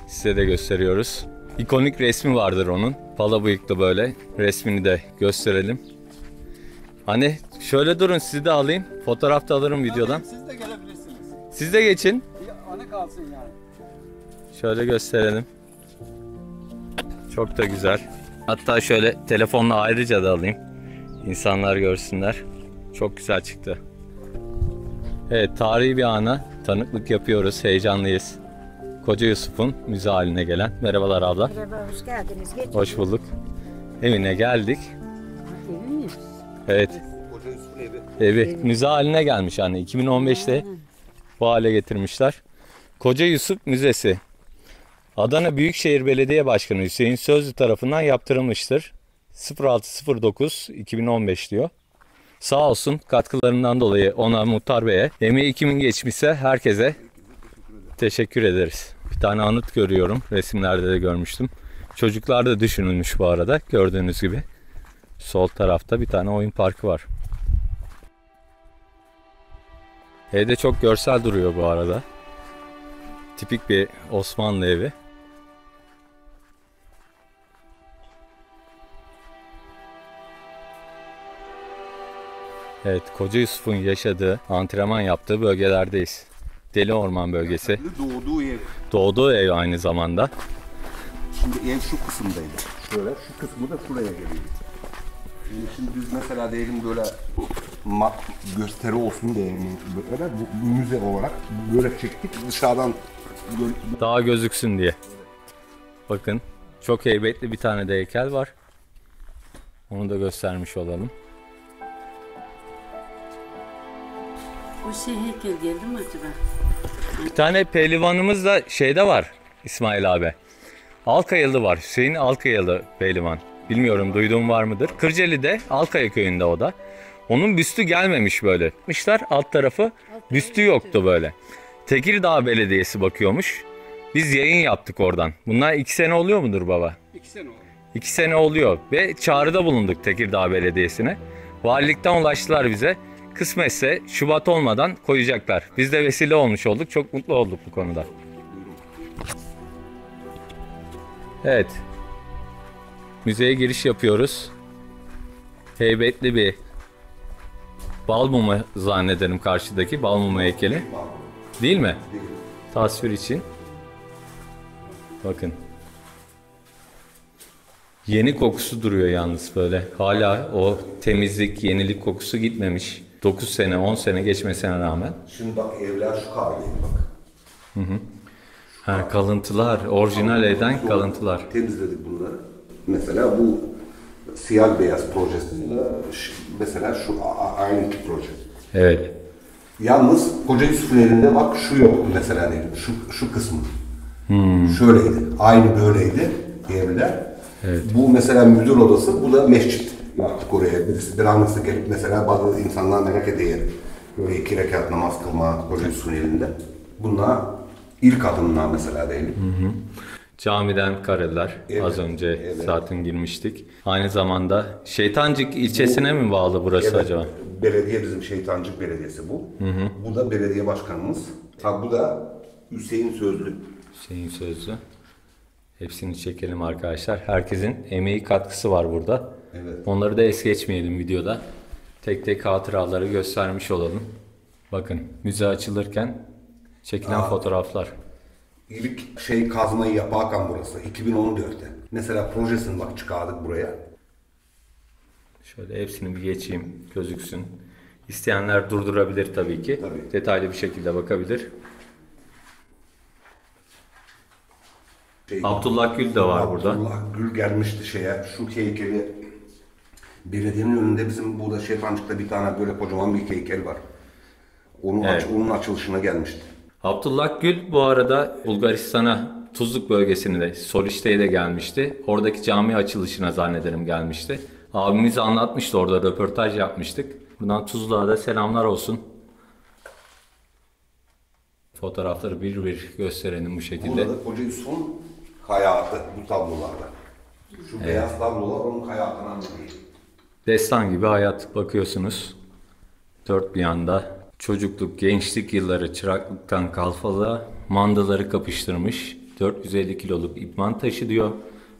Size de gösteriyoruz. İkonik resmi vardır onun. Pala bıyıklı böyle. Resmini de gösterelim. Hani şöyle durun, sizi de alayım. Fotoğraf da alırım videodan. Siz de gelebilirsiniz. Siz de geçin. Bir anı kalsın yani. Şöyle gösterelim. Çok da güzel. Hatta şöyle telefonla ayrıca da alayım. İnsanlar görsünler. Çok güzel çıktı. Evet, tarihi bir ana tanıklık yapıyoruz. Heyecanlıyız. Koca Yusuf'un müze haline gelen. Merhabalar abla. Merhaba, hoş geldiniz. Geçin. Hoş bulduk. Evine geldik. Evi miyiz? Evet, Koca Yusuf'un evi. evi müze haline gelmiş yani 2015'te bu hale getirmişler. Koca Yusuf Müzesi. Adana Büyükşehir Belediye Başkanı Hüseyin Sözlü tarafından yaptırılmıştır. 06.09.2015 diyor. Sağ olsun katkılarından dolayı ona, Muhtar Bey'e, emeği kimin geçmişse herkese teşekkür ederiz. Bir tane anıt görüyorum. Resimlerde de görmüştüm. Çocuklar da düşünülmüş bu arada. Gördüğünüz gibi. Sol tarafta bir tane oyun parkı var. Evde çok görsel duruyor bu arada. Tipik bir Osmanlı evi. Evet, Koca Yusuf'un yaşadığı, antrenman yaptığı bölgelerdeyiz. Deli Orman bölgesi. Doğduğu ev. Doğduğu ev aynı zamanda. Şimdi ev şu kısımdaydı. Şöyle, şu kısmı da şuraya geliyor. Şimdi biz mesela diyelim böyle gösteri olsun diye böyle bu müze olarak böyle çektik. Dışarıdan Daha gözüksün diye. Bakın çok heybetli bir tane de heykel var. Onu da göstermiş olalım. O şey heykel geldi mi acaba? Bir tane pehlivanımız da şeyde var İsmail abi. Alkayalı var. Hüseyin Alkayalı pehlivan. Bilmiyorum duyduğum var mıdır? Kırcaali'de Alkaya köyünde o da. Onun büstü gelmemiş böyle. Yapmışlar alt tarafı büstü yoktu böyle. Tekirdağ Belediyesi bakıyormuş. Biz yayın yaptık oradan. Bunlar 2 sene oluyor mudur baba? 2 sene oldu. 2 sene oluyor ve çağrıda bulunduk Tekirdağ Belediyesi'ne. Valilikten ulaştılar bize. Kısmetse Şubat olmadan koyacaklar. Biz de vesile olmuş olduk. Çok mutlu olduk bu konuda. Evet. Müzeye giriş yapıyoruz. Heybetli bir bal mumu zannederim karşıdaki bal mumu heykeli. Değil mi? Tasvir için. Bakın. Yeni kokusu duruyor yalnız böyle. Hala o temizlik, yenilik kokusu gitmemiş. 9 sene, 10 sene geçmesine rağmen. şimdi bak evler şu kaldeydi bak. Ha, kalıntılar, orijinal evden kalıntılar. Temizledik bunları. Mesela bu siyah beyaz projesi mesela şu aynı proje. Evet. Yalnız Koca Yusuf'un elinde bak şu yok mesela değil. Şu kısmı. Şöyleydi. Aynı böyleydi evler. Evet. Bu mesela müdür odası, bu da mescit. Yaptık oraya. Bir anlısı gelip mesela bazı insanlar merak ediyor. Böyle 2 rekat namaz kılma Koca Yusuf'un elinde. Bunlar ilk adımlar mesela değil. Camiden kareler. Evet, Az önce evet. zaten girmiştik. Aynı zamanda Şeytancık ilçesine mi bağlı burası Evet, acaba? belediye bizim Şeytancık Belediyesi bu. Bu da belediye başkanımız. Ha, bu da Hüseyin Sözlü. Hüseyin Sözlü. Hepsini çekelim arkadaşlar. Herkesin emeği katkısı var burada. Evet. Onları da es geçmeyelim videoda. Tek tek hatıraları göstermiş olalım. Bakın müze açılırken çekilen fotoğraflar. İlk kazmayı yaparken burası 2014'te. Mesela projesini bak çıkardık buraya. Şöyle hepsini bir geçeyim gözüksün. İsteyenler durdurabilir tabii ki. Tabii. Detaylı bir şekilde bakabilir. Abdullah Gül de var burada. Abdullah Gül gelmişti şu heykeli. Belediyenin önünde bizim burada Şeytancık'ta bir tane böyle kocaman bir heykel var. Onun açılışına gelmişti. Abdullah Gül bu arada Bulgaristan'a Tuzluk bölgesine de Solişte'ye de gelmişti. Oradaki cami açılışına zannederim gelmişti. Abimiz anlatmıştı, orada röportaj yapmıştık. Buradan Tuzluk'a da selamlar olsun. Fotoğrafları bir bir gösterelim bu şekilde. Burada da Koca Yusuf'un hayatı bu tablolarda. Şu beyaz tablolar onun hayatını anlatıyor. Destan gibi hayat bakıyorsunuz. Dört bir yanda çocukluk, gençlik yılları, çıraklıktan kalfalığa mandaları kapıştırmış. 450 kiloluk ipman taşı diyor.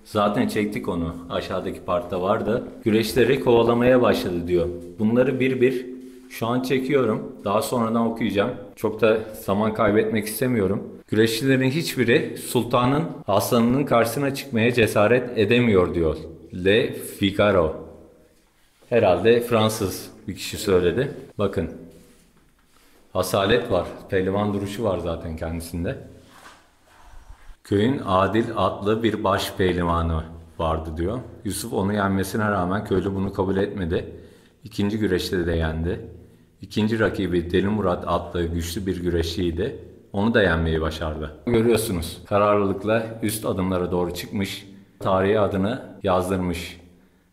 Zaten çektik onu. Aşağıdaki parkta vardı. Güreşleri kovalamaya başladı diyor. Bunları bir bir şu an çekiyorum. Daha sonradan okuyacağım. Çok da zaman kaybetmek istemiyorum. Güreşçilerin hiçbiri sultanın aslanının karşısına çıkmaya cesaret edemiyor diyor. Le Figaro. Herhalde Fransız bir kişi söyledi. Bakın. Asalet var. Pehlivan duruşu var zaten kendisinde. Köyün Adil adlı bir baş pehlivanı vardı diyor. Yusuf onu yenmesine rağmen köylü bunu kabul etmedi. İkinci güreşte de yendi. İkinci rakibi Deli Murat adlı güçlü bir güreşçiydi. Onu da yenmeyi başardı. Görüyorsunuz kararlılıkla üst adımlara doğru çıkmış. Tarihe adını yazdırmış.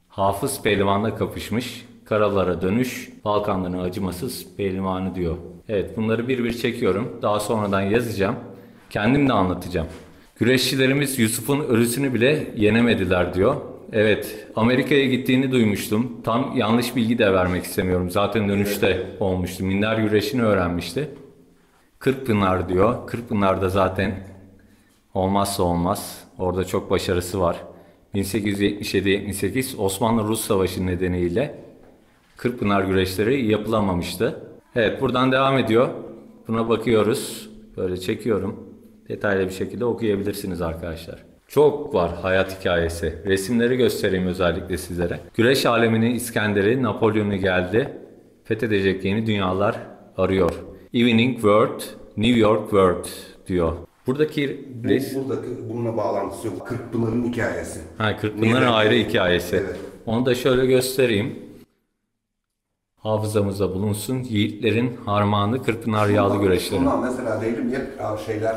Hafız pehlivanla kapışmış. Karalara dönüş, Balkanların acımasız pehlivanı diyor. Evet, bunları bir bir çekiyorum. Daha sonradan yazacağım. Kendim de anlatacağım. Güreşçilerimiz Yusuf'un ölüsünü bile yenemediler diyor. Evet, Amerika'ya gittiğini duymuştum. Tam yanlış bilgi de vermek istemiyorum. Zaten dönüşte olmuştu. Minder güreşini öğrenmişti. Kırkpınar diyor. Kırkpınar'da zaten olmazsa olmaz. Orada çok başarısı var. 1877-78 Osmanlı-Rus Savaşı nedeniyle Kırkpınar güreşleri yapılamamıştı. Evet, buradan devam ediyor. Buna bakıyoruz. Böyle çekiyorum. Detaylı bir şekilde okuyabilirsiniz arkadaşlar. Çok var hayat hikayesi. Resimleri göstereyim özellikle sizlere. Güreş aleminin İskender'i, Napolyon'u geldi. Fethedecek yeni dünyalar arıyor. Evening World, New York World diyor. Buradaki Buradaki bununla bağlantısı yok. Kırkpınar'ın hikayesi. Kırkpınar'ın ayrı hikayesi. Evet. Onu da şöyle göstereyim. Hafızamızda bulunsun. Yiğitlerin harmanı Kırkpınar yağlı güreşleri. Bunlar mesela diyelim hep şeyler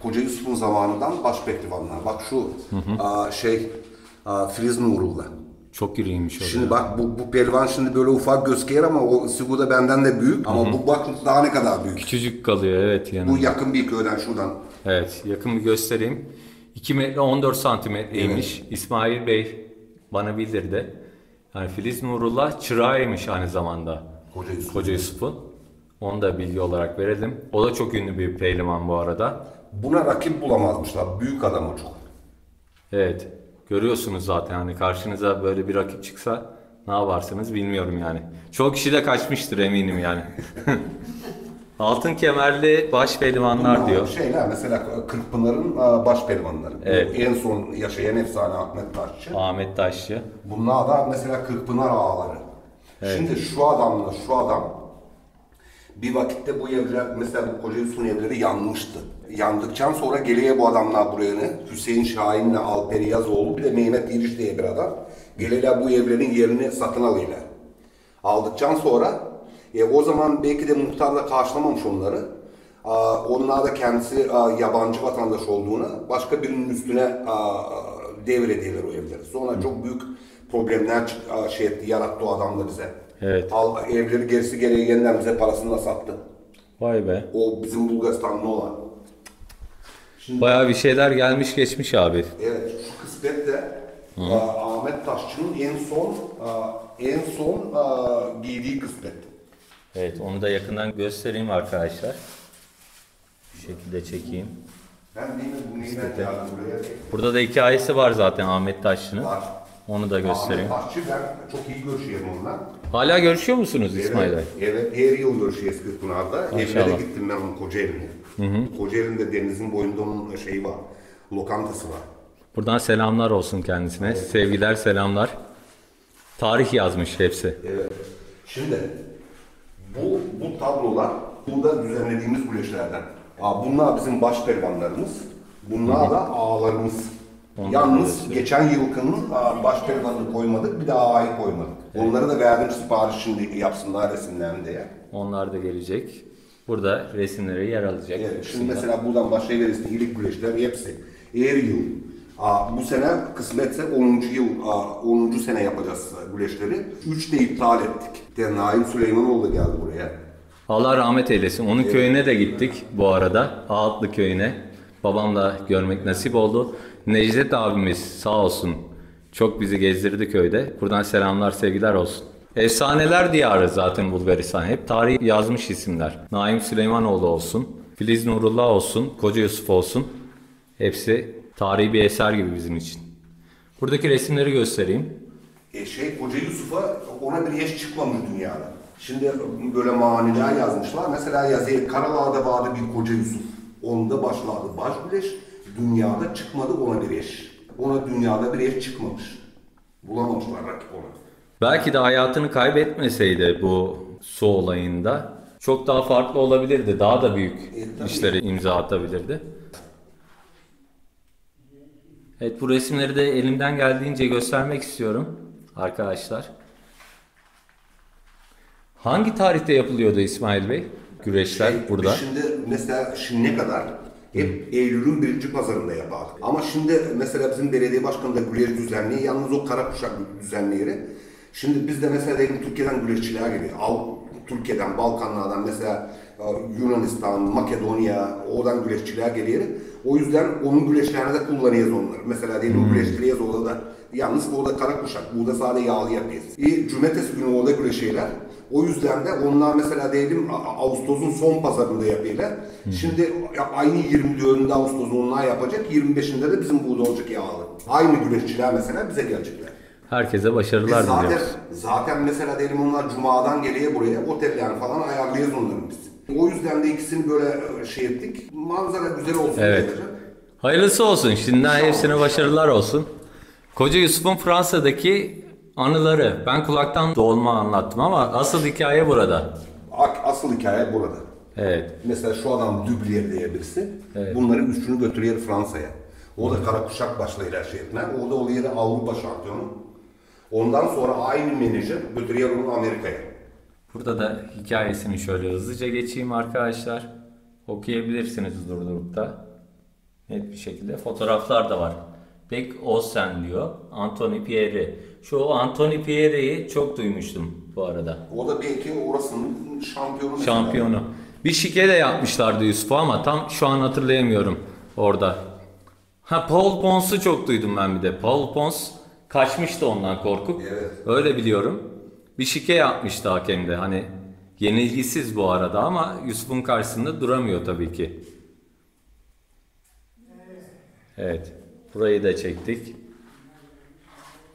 Koca Yusuf'un zamanından baş pehlivanlar. Bak şu Filiz Nurullah. Çok iriymiş o. Şimdi bak bu pehlivan şimdi böyle ufak gözüküyor ama o Sigu da benden de büyük. Ama bu bak daha ne kadar büyük. Küçücük kalıyor evet yani. Bu yakın bir köyden şuradan. Evet yakın bir göstereyim. 2 metre 14 santimetreymiş. Evet. İsmail Bey bana bildirdi. Yani Filiz Nurullah çırağıymış aynı zamanda. Koca Yusuf'un. Onu da bilgi olarak verelim. O da çok ünlü bir pehlivan bu arada. Buna rakip bulamazmışlar. Büyük adam o çok. Evet. Görüyorsunuz zaten hani karşınıza böyle bir rakip çıksa ne yaparsınız bilmiyorum yani. Çoğu kişi de kaçmıştır eminim yani. Altın kemerli baş pehlivanlar bunlar diyor. Şeyler mesela Kırkpınar'ın baş pehlivanları. Evet. En son yaşayan efsane Ahmet Taşçı. Ahmet Taşçı. Bunlar da mesela Kırkpınar ağaları. Evet. Şimdi şu adam bir vakitte bu evler mesela bu Koca Yusuf'un evleri yanmıştı. Yandıktan sonra geliyor bu adamlar buraya Hüseyin Şahin'le Alperi Yazoğlu bir de Mehmet İriş diye bir adam. Geliyorlar bu evlerin yerini satın alıyorlar. Aldıktan sonra o zaman belki de muhtar da karşılamamış onları. Onlar da kendisi yabancı vatandaş olduğunu başka birinin üstüne devrediyorlar o evleri. Sonra çok büyük problemler yarattı o adam da bize. Evet. Evleri gerisi gereği yeniden bize parasını da sattı. Vay be. O bizim Bulgaristanlı olan. Şimdi, bayağı bir şeyler gelmiş geçmiş abi. evet şu kısmet de Ahmet Taşçı'nın en son giydiği kısmet. Evet onu da yakından göstereyim arkadaşlar. Bu şekilde çekeyim. Ben değil mi bu neyden geldim buraya? Burada da hikayesi var zaten Ahmet Taşçı'nın. Var. Onu da göstereyim. Ahmet Taşçı ben çok iyi görüşüyorum onunla. Hala görüşüyor musunuz İsmail Bey? Evet, her yıl görüşüyoruz Kırkpınar'da. Maşallah. Evlere gittim ben onun Kocaeli'ne. Kocaeli'nde denizin boyunda onun şeyi var, lokantası var. Buradan selamlar olsun kendisine. Evet. Sevgiler, selamlar. Tarih yazmış hepsi. Evet. Şimdi bu tablolar burada düzenlediğimiz güreşlerden. Bunlar bizim baş pehlivanlarımız. Bunlar da ağalarımız. Yalnız geçen yılkının baş pehlivanını koymadık, bir de ağayı koymadık. Evet. Onları da verdim sipariş şimdi yapsınlar resimlerini diye. Onlar da gelecek. Burada resimleri yer alacak. Evet, şimdi mesela buradan başlayabiliriz. İyilik güreşleri hepsi. Her yıl. Bu sene kısmetse 10. sene yapacağız güreşleri. 3 de iptal ettik. Naim Süleymanoğlu da geldi buraya. Allah rahmet eylesin. Onun köyüne de gittik bu arada. Ağatlı köyüne. Babamla görmek nasip oldu. Necdet abimiz sağ olsun. Çok bizi gezdirdi köyde. Buradan selamlar, sevgiler olsun. Efsaneler diyarı zaten Bulgaristan. Hep tarih yazmış isimler. Naim Süleymanoğlu olsun, Filiz Nurullah olsun, Koca Yusuf olsun. Hepsi tarihi bir eser gibi bizim için. Buradaki resimleri göstereyim. Koca Yusuf'a ona bir eş çıkmamış dünyada. Şimdi böyle maniler yazmışlar. Mesela yazıyor Karalar'da vardı bir Koca Yusuf. Onda başladı baş güreş. Dünyada çıkmadı ona bir eş. Ona dünyada bir eş çıkmamış. Bulamamışlar rakip ona. Belki de hayatını kaybetmeseydi bu su olayında çok daha farklı olabilirdi. Daha da büyük işlere imza atabilirdi. Evet bu resimleri de elimden geldiğince göstermek istiyorum arkadaşlar. Hangi tarihte yapılıyordu İsmail Bey? Güreşler burada. Şimdi mesela şimdiye kadar hep Eylül'ün 1. pazarında yapardık. Ama şimdi mesela bizim belediye başkanı da güreş düzenliği, yalnız o kara kuşak düzenliği. Şimdi biz de mesela diyelim Türkiye'den güreşçiler geliyor. Türkiye'den, Balkanlardan mesela Yunanistan, Makedonya, oradan güreşçiler geliyor. O yüzden onun güreşlerine de kullanıyoruz onları. Mesela diyelim güreşçiliğiz orada da. Yalnız orada kara kuşak, burada sadece yağlı yapıyoruz. Cumartesi günü orada güreşiyorlar. O yüzden de onlar mesela diyelim Ağustos'un son pazarında yapıyorlar. Şimdi aynı 24'ünde Ağustos'u onlar yapacak, 25'inde de bizim burada olacak yağlı. Aynı güreşçiler mesela bize gelecekler. Herkese başarılar diliyoruz. Zaten mesela diyelim onlar Cuma'dan geliyor buraya, oteller falan ayarlayacağız onların biz. O yüzden de ikisini böyle ettik. Manzara güzel olsun. Evet. Hayırlısı olsun. Şimdiden hepsine başarılar olsun. Koca Yusuf'un Fransa'daki anıları. Ben kulaktan dolma anlattım ama asıl hikaye burada. Asıl hikaye burada. Evet. Mesela şu adam Dublier diye birisi. Bunların üçünü götürüyor Fransa'ya. O da kara kuşak başlayır her şey etmeye. O da oluyor Avrupa şampiyonu. Ondan sonra aynı menajer götürüyor onu Amerika'ya. Burada da hikayesini şöyle hızlıca geçeyim arkadaşlar. Okuyabilirsiniz durdurup da. Net bir şekilde. Fotoğraflar da var. Beck Olsen diyor. Anthony Pierre. Şu Anthony Pierre'yi çok duymuştum bu arada. O da belki orasının şampiyonu. mesela. Şampiyonu. Bir şike de yapmışlardı Yusuf'a ama tam şu an hatırlayamıyorum orada. Ha, Paul Pons'u çok duydum ben bir de. Paul Pons kaçmıştı ondan korkup. Evet. Öyle biliyorum. Bir şike yapmıştı hakem de. Hani yenilgisiz bu arada ama Yusuf'un karşısında duramıyor tabii ki. Evet. Burayı da çektik.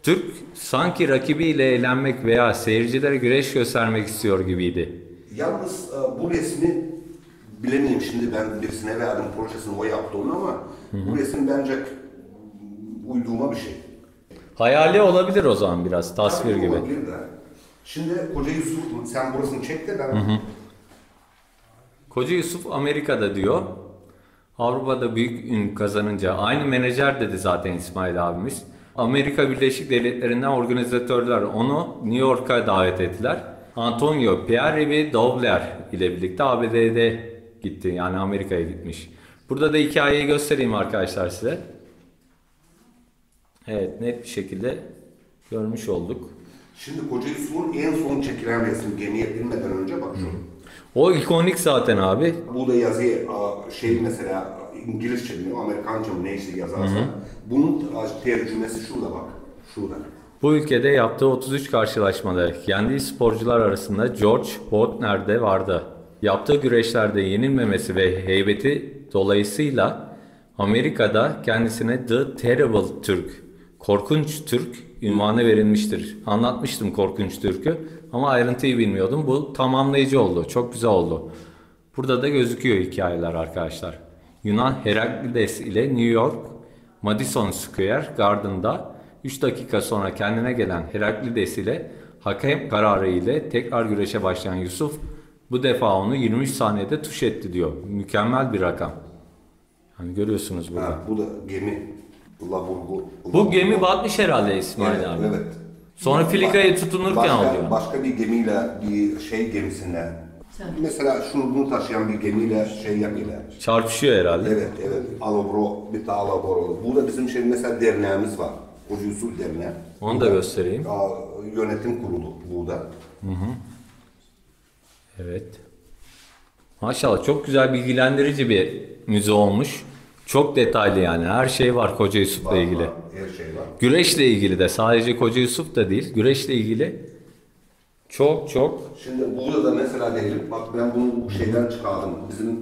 Türk sanki rakibiyle eğlenmek veya seyircilere güreş göstermek istiyor gibiydi. Yalnız bu resmi bilemeyeyim şimdi, ben birisine verdim projesini, o yaptı onu ama bu resim bence uyduğuma bir şey. Hayali olabilir o zaman biraz tasvir Tabii gibi. olabilir de. Şimdi Koca Yusuf, sen burasını çek de ben... Koca Yusuf Amerika'da diyor. Avrupa'da büyük ün kazanınca aynı menajer dedi zaten İsmail abimiz. Amerika Birleşik Devletleri'nden organizatörler onu New York'a davet ettiler. Antonio Pierre ve Dobler ile birlikte ABD'de gitti. Yani Amerika'ya gitmiş. Burada da hikayeyi göstereyim arkadaşlar size. Evet, net bir şekilde görmüş olduk. Şimdi Koca Yusuf'un en son çekilen resmi gemiye binmeden önce bak şu. O ikonik zaten abi. Bu da yazıyı mesela İngilizce mi, Amerikanca mı neyse yazarsa. Bunun tercümesi şurada bak. Şurada. Bu ülkede yaptığı 33 karşılaşmada yendiği sporcular arasında George Bodner de vardı. Yaptığı güreşlerde yenilmemesi ve heybeti dolayısıyla Amerika'da kendisine The Terrible Türk, Korkunç Türk ünvanı verilmiştir. Anlatmıştım Korkunç Türk'ü ama ayrıntıyı bilmiyordum. Bu tamamlayıcı oldu. Çok güzel oldu. Burada da gözüküyor hikayeler arkadaşlar. Yunan Heraklides ile New York Madison Square Garden'da 3 dakika sonra kendine gelen Heraklides ile hakem kararı ile tekrar güreşe başlayan Yusuf bu defa onu 23 saniyede tuş etti diyor. Mükemmel bir rakam. Hani görüyorsunuz burada. Bu da gemi. Laburgu. Bu gemi batmış herhalde İsmail Evet, abi. evet. Sonra filikaya tutunurken oluyor. Başka bir gemiyle, bir gemisine. Mesela şunu taşıyan bir gemiyle yapıyorlar. Çarpışıyor herhalde. Evet. Alabro, bir tane alabro. Burada bizim mesela derneğimiz var. Koca Yusuf Derneği. Onu da göstereyim. Yönetim kurulu burada. Evet. Maşallah çok güzel bilgilendirici bir müze olmuş. Çok detaylı yani. Her şey var Koca Yusuf'la ilgili. Her şey var. Güreşle ilgili de sadece Koca Yusuf da değil. Güreşle ilgili çok. Şimdi burada da mesela diyelim, bak ben bunu bu şeyden çıkardım. Bizim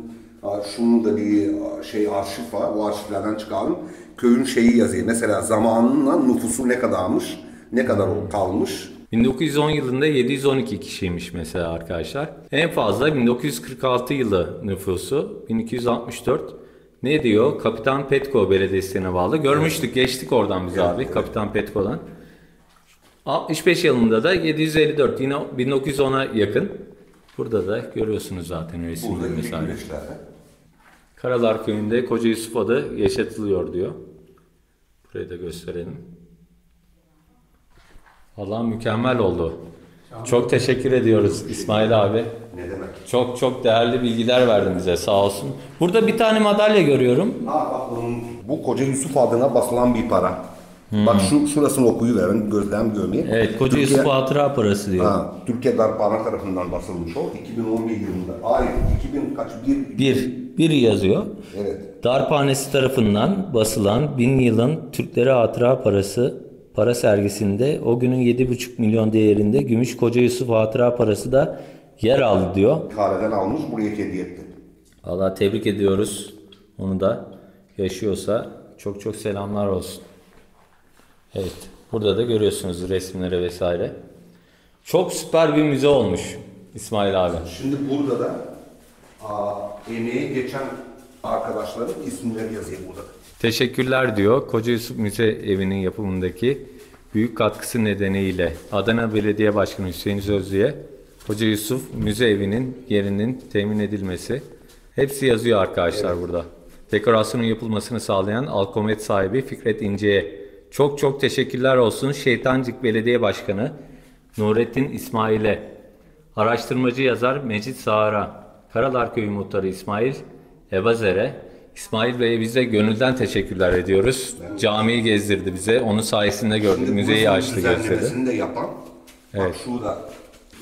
şunun da bir arşiv var. O arşivlerden çıkardım. Köyün yazıyor. Mesela zamanla nüfusu ne kadarmış, ne kadar kalmış. 1910 yılında 712 kişiymiş mesela arkadaşlar. En fazla 1946 yılı nüfusu 1264. Ne diyor? Kapitan Petko Belediyesi'ne bağlı. Görmüştük, geçtik oradan biz abi. Evet. Kapitan Petko'dan. 65 yılında da 754. Yine 1910'a yakın. Burada da görüyorsunuz zaten resimleri vesaire. Karalar Köyü'nde Koca Yusuf adı yaşatılıyor diyor. Burayı da gösterelim. Vallahi mükemmel oldu. Çok teşekkür ediyoruz İsmail abi. Ne demek? Çok değerli bilgiler verdin bize, sağ olsun. Burada bir tane madalya görüyorum. Bu Koca Yusuf adına basılan bir para. Bak şurasını okuyuverin, gözlem görmeyin. Evet, Koca Yusuf hatıra parası diyor. Türkiye Darphane tarafından basılmış o. 2011 yılında. Hayır, 2000 kaç? Bir yazıyor. Evet. Darphanesi tarafından basılan 1000 yılın Türklere hatıra para sergisinde o günün 7,5 milyon değerinde gümüş Koca Yusuf hatıra parası da yer aldı diyor. Kare'den almış, buraya hediye etti. Allah tebrik ediyoruz. Onu da yaşıyorsa çok selamlar olsun. Evet. Burada da görüyorsunuz resimleri vesaire. Çok süper bir müze olmuş İsmail abi. Şimdi burada da emeği geçen arkadaşların isimleri yazıyor burada. Teşekkürler diyor. Koca Yusuf Müze Evi'nin yapımındaki büyük katkısı nedeniyle Adana Belediye Başkanı Hüseyin Sözlü'ye Hoca Yusuf Müze Evi'nin yerinin temin edilmesi. Hepsi yazıyor arkadaşlar burada. Dekorasyonun yapılmasını sağlayan Alkomet sahibi Fikret İnce'ye çok çok teşekkürler olsun. Şeytancık Belediye Başkanı Nurettin İsmail'e, araştırmacı yazar Mecit Sağar'a, Karalar Köyü Muhtarı İsmail Ebazer'e, İsmail Bey'e biz de gönülden teşekkürler ediyoruz. Camiyi gezdirdi bize. Onun sayesinde gördük. Müzeyi açtı, gösterdi. Düzenlemesini de yapan, Evet. bak şurada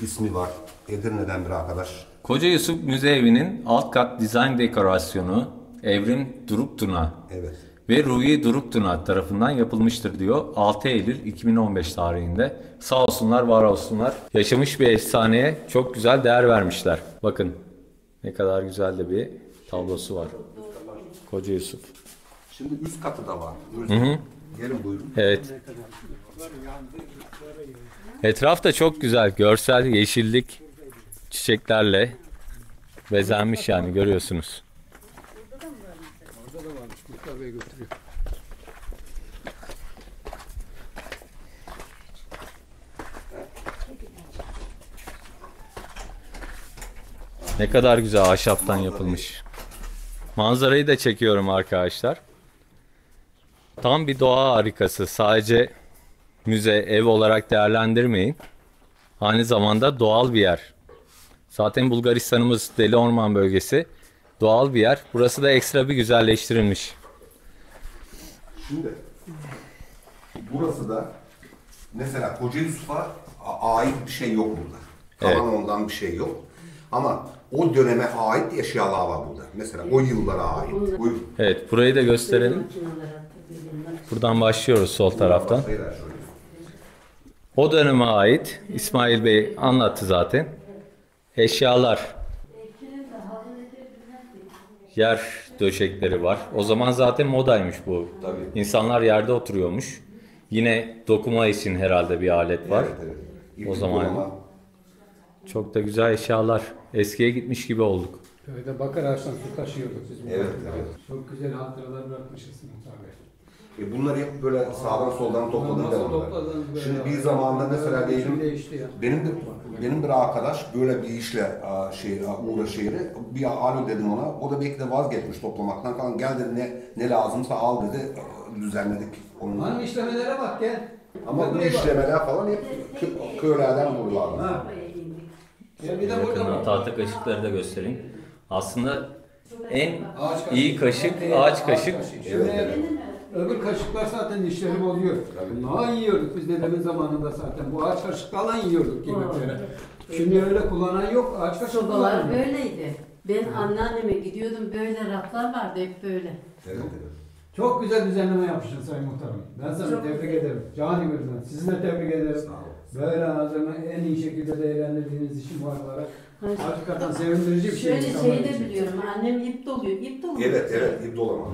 ismi var. Edirne'den bir arkadaş. Koca Yusuf Müze Evi'nin alt kat dizayn dekorasyonu Evrim Duruptuna Evet. ve Ruhi Duruptuna tarafından yapılmıştır diyor. 6 Eylül 2015 tarihinde. Sağ olsunlar, var olsunlar. Yaşamış bir efsaneye çok güzel değer vermişler. Bakın ne kadar güzel de bir tablosu var. Koca Yusuf. Şimdi üst katı da var. Gelin buyurun. Evet. Etraf da çok güzel. Görsel yeşillik, çiçeklerle bezenmiş yani, görüyorsunuz. Orada da varmış. Muhtar Bey götürüyor. Ne kadar güzel ahşaptan yapılmış. Manzarayı da çekiyorum arkadaşlar. Tam bir doğa harikası. Sadece müze, ev olarak değerlendirmeyin. Aynı zamanda doğal bir yer. Zaten Bulgaristan'ımız Deli Orman bölgesi. Doğal bir yer. Burası da ekstra bir güzelleştirilmiş. Şimdi burası da mesela Koca Yusuf'a ait bir şey yok burada. Kalan ondan bir şey yok. Ama o döneme ait eşyalar var burada. Mesela o yıllara ait. Buyurun. Evet, burayı da gösterelim. Buradan başlıyoruz sol taraftan. Beyler şöyle. O döneme ait İsmail Bey anlattı zaten. Eşyalar. Yer döşekleri var. O zaman zaten modaymış bu. Tabii. İnsanlar yerde oturuyormuş. Yine dokuma için herhalde bir alet var. Evet, evet. O zaman çok da güzel eşyalar. Eskiye gitmiş gibi olduk. Köyde bakır ağaçtan su taşıyorduk biz. Evet, evet. Çok güzel hatıralar bırakmışız Muhtar Bey. Bunları hep böyle sağdan soldan topladık Nasıl devamlı. topladınız böyle Şimdi ya? bir zamanda mesela Böyle diyelim değişti ya. benim bir arkadaş böyle bir işle uğraşıyor. Bir alo dedim ona. O da belki de vazgeçmiş toplamaktan falan. Gel dedi ne lazımsa al dedi. Düzenledik onu. Hanım işlemelere bak gel. Ama bu işlemeler falan hep köylerden vurulardı. Ha. Ya bir de burada Yakından bak. tahta kaşıkları da göstereyim. Aslında en iyi kaşık ağaç kaşık. Şimdi öbür kaşıklar zaten dişleri bozuyor. Daha yiyorduk biz dedemin zamanında zaten. Bu ağaç kaşıklarla yiyorduk yemeklere. Şimdi öyle kullanan yok. Ağaç kaşık Sobalar kullanıyor. böyleydi. Ben anneanneme gidiyordum, böyle raflar vardı hep böyle. Evet, evet. Çok güzel düzenleme yapmışsın Sayın Muhtarım. Ben sana Çok tebrik güzel. ederim. Canı gönülden. Sizi de tebrik ederim. Sağ olun. Böyle ağzını en iyi şekilde değerlendirdiğiniz için var olarak. Hayır. Hakikaten sevindirici bir şey. Şöyle insanlar şeyi de için. biliyorum, annem ip doluyor, ip doluyor. Evet, evet. İp dolama.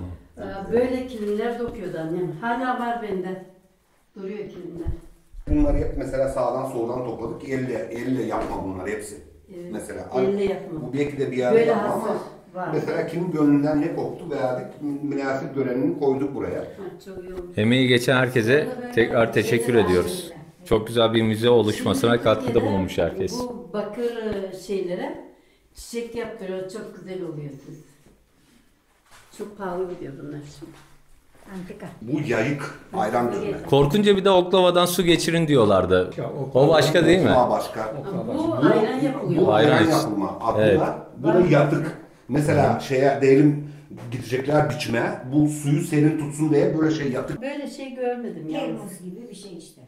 Böyle kilimler dokuyordu annem. Hala var bende. Duruyor kilimler. Bunları hep mesela sağdan soldan topladık. Elle yapma bunlar hepsi. Evet, Mesela elle yapma. bu belki de bir yerde Böyle yapma ama hasır var. mesela kimin gönlünden ne koptu verdik. Münasip görenini koyduk buraya. Ha, çok iyi olmuş. Emeği geçen herkese tekrar teşekkür ediyoruz. Çok güzel bir müze oluşmasına Şimdi katkıda Türkiye'de bulunmuş herkes. Bu bakır şeylere çiçek yaptırıyor. Çok güzel oluyor siz. Çok pahalı gidiyor bunlar şimdi. Antika. Bu yayık ayran dönme. Korkunca bir de oklavadan su geçirin diyorlardı. O başka değil mi? Oklava başka. Bu ayran yapılıyor. Bu ayran Ayran. yapılma. Aklına Evet. bu da yatık. Mesela diyelim gidecekler biçime. Bu suyu serin tutsun diye böyle şey yatık. Böyle şey görmedim yalnız. Termos gibi bir şey işte.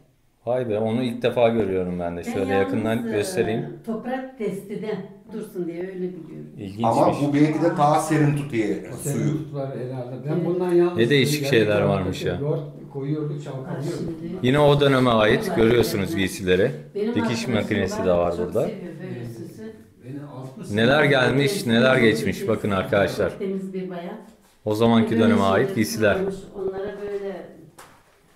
Vay be, onu ilk defa görüyorum ben de. Ben Şöyle yalnız, yakından göstereyim. Toprak testide dursun diye öyle biliyorum. Ama İlginçmiş. bu belki de daha serin tutuyor Senin suyu. tuttular herhalde. Ben bundan yalnız... Ne değişik şeyler varmış ya. Yoğurt koyuyorduk, Ha, çalkalıyorduk. şimdi. Yine o döneme ait görüyorsunuz giysileri. Benim Dikiş arkadaşım makinesi de var çok burada. seviyor böyle süsü. Beni 60 Neler gelmiş, neler geçmiş. Bakın arkadaşlar. Temiz bir bayan. O zamanki Böyle döneme şeyleri ait giysiler. kullanmış, onlara böyle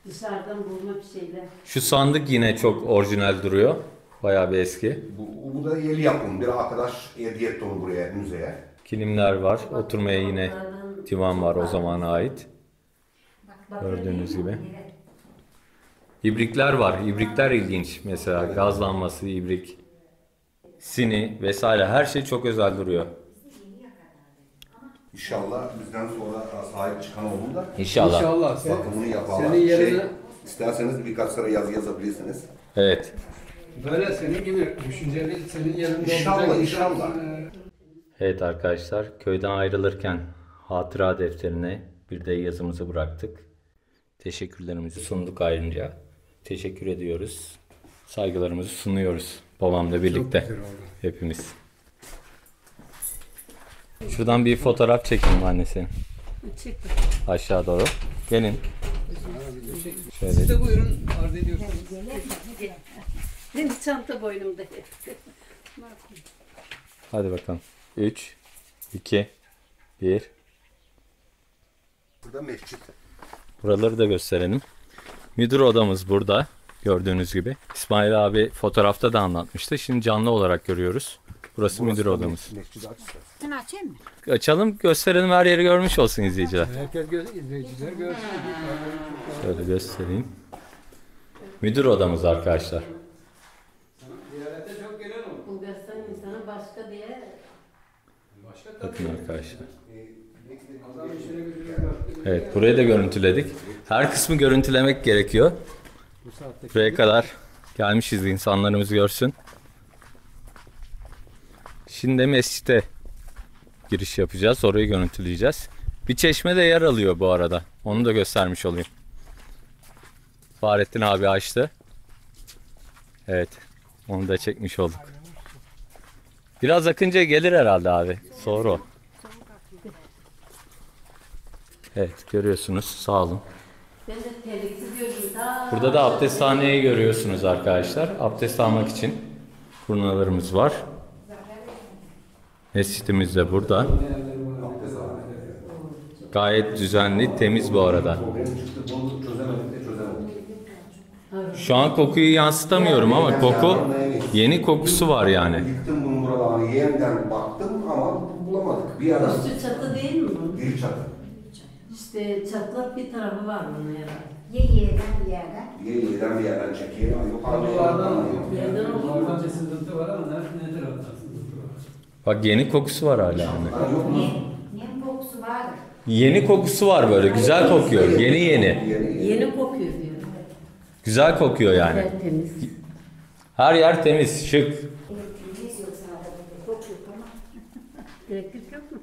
dışarıdan bulma bir şeyler. Şu sandık yine çok orijinal duruyor. Bayağı bir eski. Bu da yeni yapım. Bir arkadaş hediye etti onu buraya müzeye. Kilimler var. Oturmaya yine divan var o zamana ait. Bak, Gördüğünüz gibi. İbrikler var. İbrikler ilginç. Mesela gaz lambası, ibrik, sini vesaire her şey çok özel duruyor. İnşallah bizden sonra sahip çıkan olur da İnşallah. İnşallah. bakımını yaparlar. Senin yerine İsterseniz birkaç sıra yazı yazabilirsiniz. Evet. böyle senin gibi düşünceli senin yerinde İnşallah, olacak inşallah. Evet arkadaşlar, köyden ayrılırken hatıra defterine bir de yazımızı bıraktık. Teşekkürlerimizi sunduk ayrıca. Teşekkür ediyoruz. Saygılarımızı sunuyoruz. Babamla birlikte. Hepimiz. Şuradan bir fotoğraf çekeyim annesi. Çek. Aşağı doğru. Gelin. Şöyle. Siz de buyurun arz ediyorsanız. Benim çanta boynumda. Hadi bakalım. 3, 2, 1. Burada mescit. Buraları da gösterelim. Müdür odamız burada. Gördüğünüz gibi. İsmail abi fotoğrafta da anlatmıştı. Şimdi canlı olarak görüyoruz. Burası müdür odamız. Mescid aç istersen. Sen açayım mı? Açalım, gösterelim, her yeri görmüş olsun izleyiciler. Herkes izleyiciler görsün. Şöyle göstereyim. Müdür odamız arkadaşlar. Ziyarete çok gelen olur. Bulgaristan insanı başka diye Bakın arkadaşlar. Adam işine gücüne bıraktı. Evet, burayı da görüntüledik. Her kısmı görüntülemek gerekiyor. Bu saatte Buraya kadar gelmişiz, insanlarımız görsün. Şimdi mescite giriş yapacağız. Orayı görüntüleyeceğiz. Bir çeşme de yer alıyor bu arada. Onu da göstermiş olayım. Fahrettin abi açtı. Evet. Onu da çekmiş olduk. Biraz akınca gelir herhalde abi. Sonra o. Evet, görüyorsunuz. Sağ olun. ben de terlikli gördüm. Daha Burada da abdesthaneyi görüyorsunuz arkadaşlar. Abdest almak için kurnalarımız var. Mescidimiz de burada. Gayet düzenli, temiz bu arada. Bunu çözemedik de çözemedik. Şu an kokuyu yansıtamıyorum ama koku, yeni kokusu var yani. Yıktım bunu buralarını yeniden baktım ama bulamadık. Bir ara üstü çatı değil mi bu? bir çatı. İşte çatlak bir tarafı var bunun herhalde. Yerden bir yerden. Yeden bir yerden çekiyor. Yok abi. Yerden olur mu? Oradan bir sıkıntı var ama ne taraftan sıkıntı var? Bak yeni kokusu var hala yani. Yok mu? Nem kokusu vardır. Yeni kokusu var böyle, güzel kokuyor. Yeni yeni. Yeni kokuyor diyor. Güzel kokuyor yani. Tertemiz. Her yer temiz, şık. Elektriğimiz yok sadece. Kokuyor ama. Elektrik yok mu?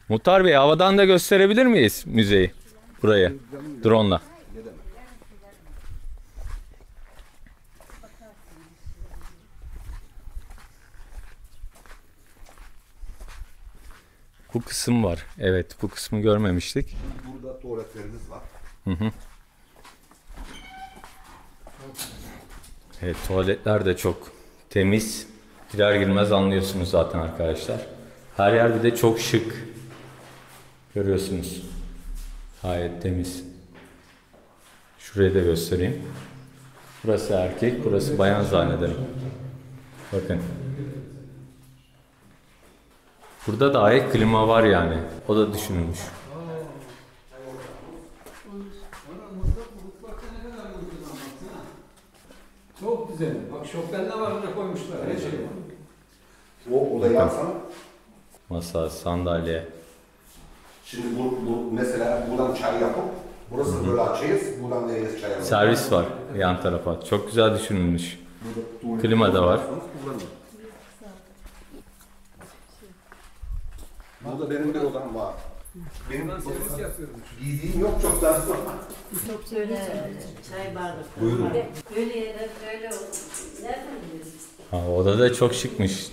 Muhtar Bey, havadan da gösterebilir miyiz müzeyi? Burayı. Drone'la. Bu kısım var. Evet, bu kısmı görmemiştik. Burada tuvaletlerimiz var. Evet, tuvaletler de çok temiz. Girer girmez anlıyorsunuz zaten arkadaşlar. Her yer bir de çok şık. Görüyorsunuz. Gayet temiz. Şurayı da göstereyim. Burası erkek, burası bayan zannederim. Bakın. Burada dahi klima var yani. O da düşünülmüş. Çok güzel. Bak şofben ne var ne koymuşlar. Her şey var. O odayı alsana. Masa, sandalye. Şimdi bu mesela buradan çay yapıp burası böyle açıyız. Buradan veririz çay yapıp. Servis var yan tarafa. Çok güzel düşünülmüş. Klima da var. Burada benim bir odam var. Benim Ben servis yapıyorum. giydiğim yok çok daha sonra. Çok şöyle çay bardakları Buyurun. var. Böyle yerler böyle olur. Nereden biliyorsun? Ha, oda da çok şıkmış.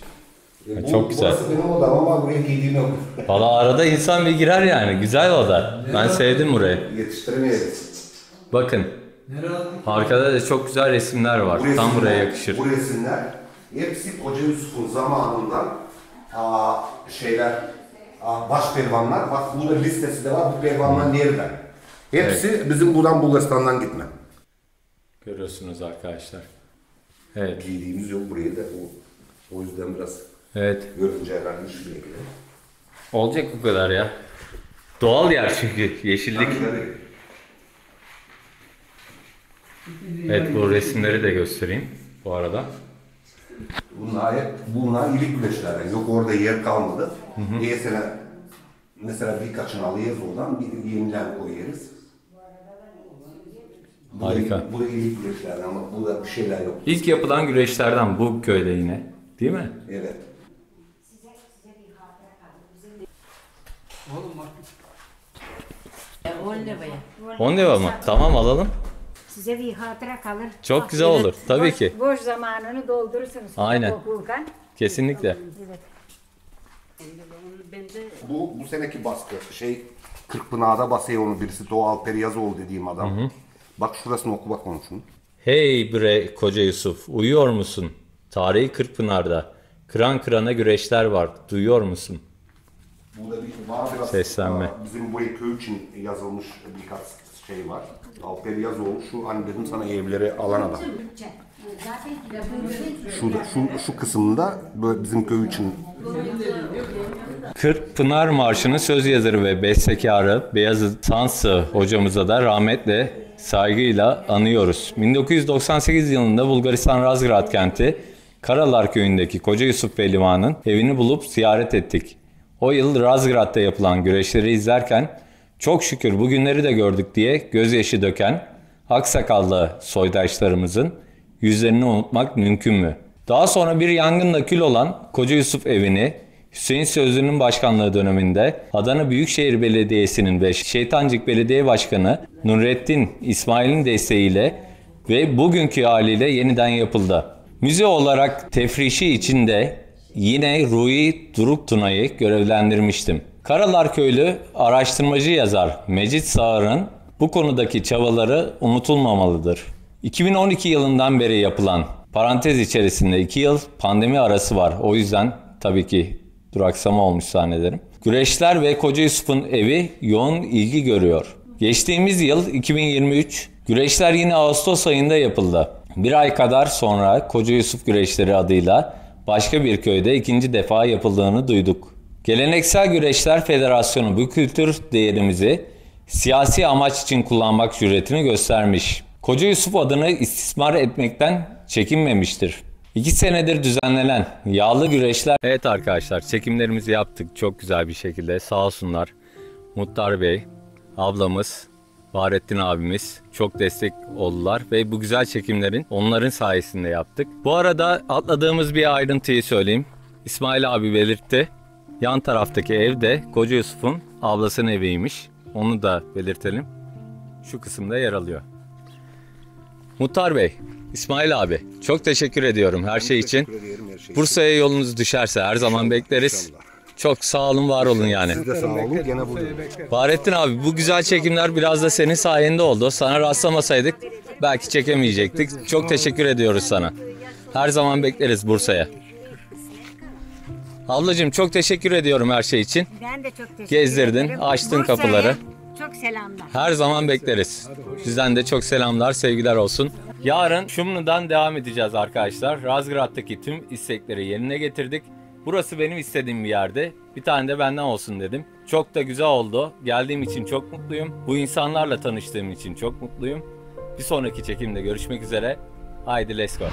Çok güzel. Burası benim odam ama buraya giydiğim yok. Valla arada insan bir girer yani. Güzel oda. Ben sevdim burayı. Yetiştiremeyiz. Bakın. Arkada da çok güzel resimler var. Tam buraya yakışır. Bu resimler hepsi Koca Yusuf'un zamanından baş pehlivanlar. Bak burada listesi de var. Bu pehlivanlar nereden? Hepsi bizim buradan Bulgaristan'dan gitme. Görüyorsunuz arkadaşlar. Evet. Giydiğimiz yok buraya da. O yüzden biraz Evet. görünce herhalde şu şekilde. Olacak bu kadar ya. Doğal yer çünkü yeşillik. Evet, bu resimleri de göstereyim bu arada. Bunlar ilik güreşlerden. Yok orada yer kalmadı. Mesela birkaçını alıyoruz oradan, bir yeniden koyuyoruz. Harika. Bu da ilik güreşlerden ama burada bir şeyler yok. İlk yapılan güreşlerden bu köyde yine. Değil mi? Evet. Oğlum bak. 10 liraya. 10 lira mı? Tamam, alalım. Size bir hatıra kalır. Çok güzel olur. Tabii ki. Boş zamanını doldurursunuz. Aynen. Okurken. Kesinlikle. Ben de Bu seneki baskı Kırkpınar'da basıyor onu birisi, Doğu Alper Yazoğlu dediğim adam. Bak şurasını oku bak onun şunu. Hey bre koca Yusuf, uyuyor musun? Tarihi Kırkpınar'da kıran kırana güreşler var. Duyuyor musun? Burada bir var biraz Seslenme. bizim buraya köy için yazılmış birkaç şey var. Alper Yazoğlu şu hani dedim sana evleri alan adam. Şu kısımda böyle bizim köy için. Kırkpınar Marşı'nın söz yazarı ve bestekarı Beyazıt Sansı hocamıza da rahmetle, saygıyla anıyoruz. 1998 yılında Bulgaristan Razgrad kenti Karalar köyündeki Koca Yusuf Pehlivan'ın evini bulup ziyaret ettik. O yıl Razgrad'da yapılan güreşleri izlerken çok şükür bugünleri de gördük diye gözyaşı döken aksakallı soydaşlarımızın yüzlerini unutmak mümkün mü? Daha sonra bir yangınla kül olan Koca Yusuf evini Hüseyin Sözlü'nün başkanlığı döneminde Adana Büyükşehir Belediyesi'nin ve Şeytancık Belediye Başkanı Nurettin İsmail'in desteğiyle ve bugünkü haliyle yeniden yapıldı. Müze olarak tefrişi içinde yine Ruhi Duruktuna'yı görevlendirmiştim. Karalar Köylü araştırmacı yazar Mecit Sağır'ın bu konudaki çabaları unutulmamalıdır. 2012 yılından beri yapılan, parantez içerisinde 2 yıl pandemi arası var. O yüzden tabii ki duraksama olmuş zannederim. Güreşler ve Koca Yusuf'un evi yoğun ilgi görüyor. Geçtiğimiz yıl 2023 güreşler yine Ağustos ayında yapıldı. Bir ay kadar sonra Koca Yusuf Güreşleri adıyla başka bir köyde ikinci defa yapıldığını duyduk. Geleneksel Güreşler Federasyonu bu kültür değerimizi siyasi amaç için kullanmak cüretini göstermiş. Koca Yusuf adını istismar etmekten çekinmemiştir. 2 senedir düzenlenen yağlı güreşler... Evet arkadaşlar, çekimlerimizi yaptık çok güzel bir şekilde, sağ olsunlar. Muhtar Bey, ablamız, Fahrettin abimiz çok destek oldular ve bu güzel çekimlerin onların sayesinde yaptık. Bu arada atladığımız bir ayrıntıyı söyleyeyim. İsmail abi belirtti. Yan taraftaki ev de Koca Yusuf'un ablasının eviymiş. Onu da belirtelim. Şu kısımda yer alıyor. Muhtar Bey, İsmail abi çok teşekkür ediyorum her şey için. Bursa'ya yolunuz düşerse her zaman bekleriz. Çok sağ olun, var olun yani. Siz de sağ olun, gene buradayım. Fahrettin abi, bu güzel çekimler biraz da senin sayende oldu. Sana rastlamasaydık belki çekemeyecektik. Çok teşekkür ediyoruz sana. Her zaman bekleriz Bursa'ya. Ablacığım çok teşekkür ediyorum her şey için. Ben de çok teşekkür Gezdirdin, ederim. açtın Bursa'ya kapıları. Çok selamlar. Her zaman bekleriz. Sizden de çok selamlar, sevgiler olsun. Yarın Şumlu'dan devam edeceğiz arkadaşlar. Razgrad'daki tüm istekleri yerine getirdik. Burası benim istediğim bir yerde. Bir tane de benden olsun dedim. Çok da güzel oldu. Geldiğim için çok mutluyum. Bu insanlarla tanıştığım için çok mutluyum. Bir sonraki çekimde görüşmek üzere. Haydi let's go.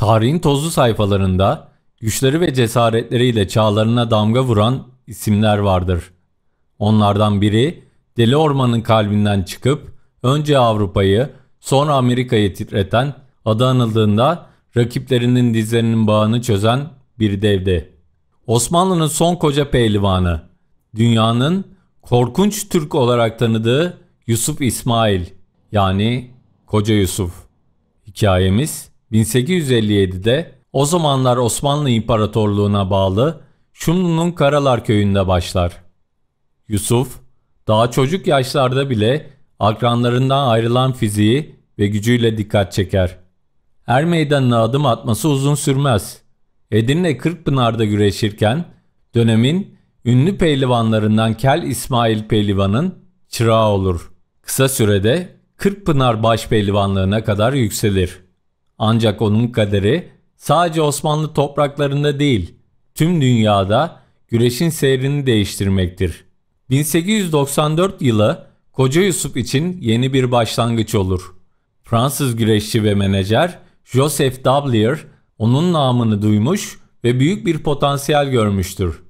Tarihin tozlu sayfalarında güçleri ve cesaretleriyle çağlarına damga vuran isimler vardır. Onlardan biri Deli Orman'ın kalbinden çıkıp önce Avrupa'yı sonra Amerika'yı titreten, adı anıldığında rakiplerinin dizlerinin bağını çözen bir devdi. Osmanlı'nın son koca pehlivanı, dünyanın korkunç Türk olarak tanıdığı Yusuf İsmail, yani Koca Yusuf. Hikayemiz 1857'de o zamanlar Osmanlı İmparatorluğu'na bağlı Şumlu'nun Karalar köyünde başlar. Yusuf, daha çocuk yaşlarda bile akranlarından ayrılan fiziği ve gücüyle dikkat çeker. Er meydanına adım atması uzun sürmez. Edirne Kırkpınar'da güreşirken dönemin ünlü pehlivanlarından Kel İsmail Pehlivan'ın çırağı olur. Kısa sürede Kırkpınar başpehlivanlığına kadar yükselir. Ancak onun kaderi sadece Osmanlı topraklarında değil, tüm dünyada güreşin seyrini değiştirmektir. 1894 yılı Koca Yusuf için yeni bir başlangıç olur. Fransız güreşçi ve menajer Joseph Dablier onun namını duymuş ve büyük bir potansiyel görmüştür.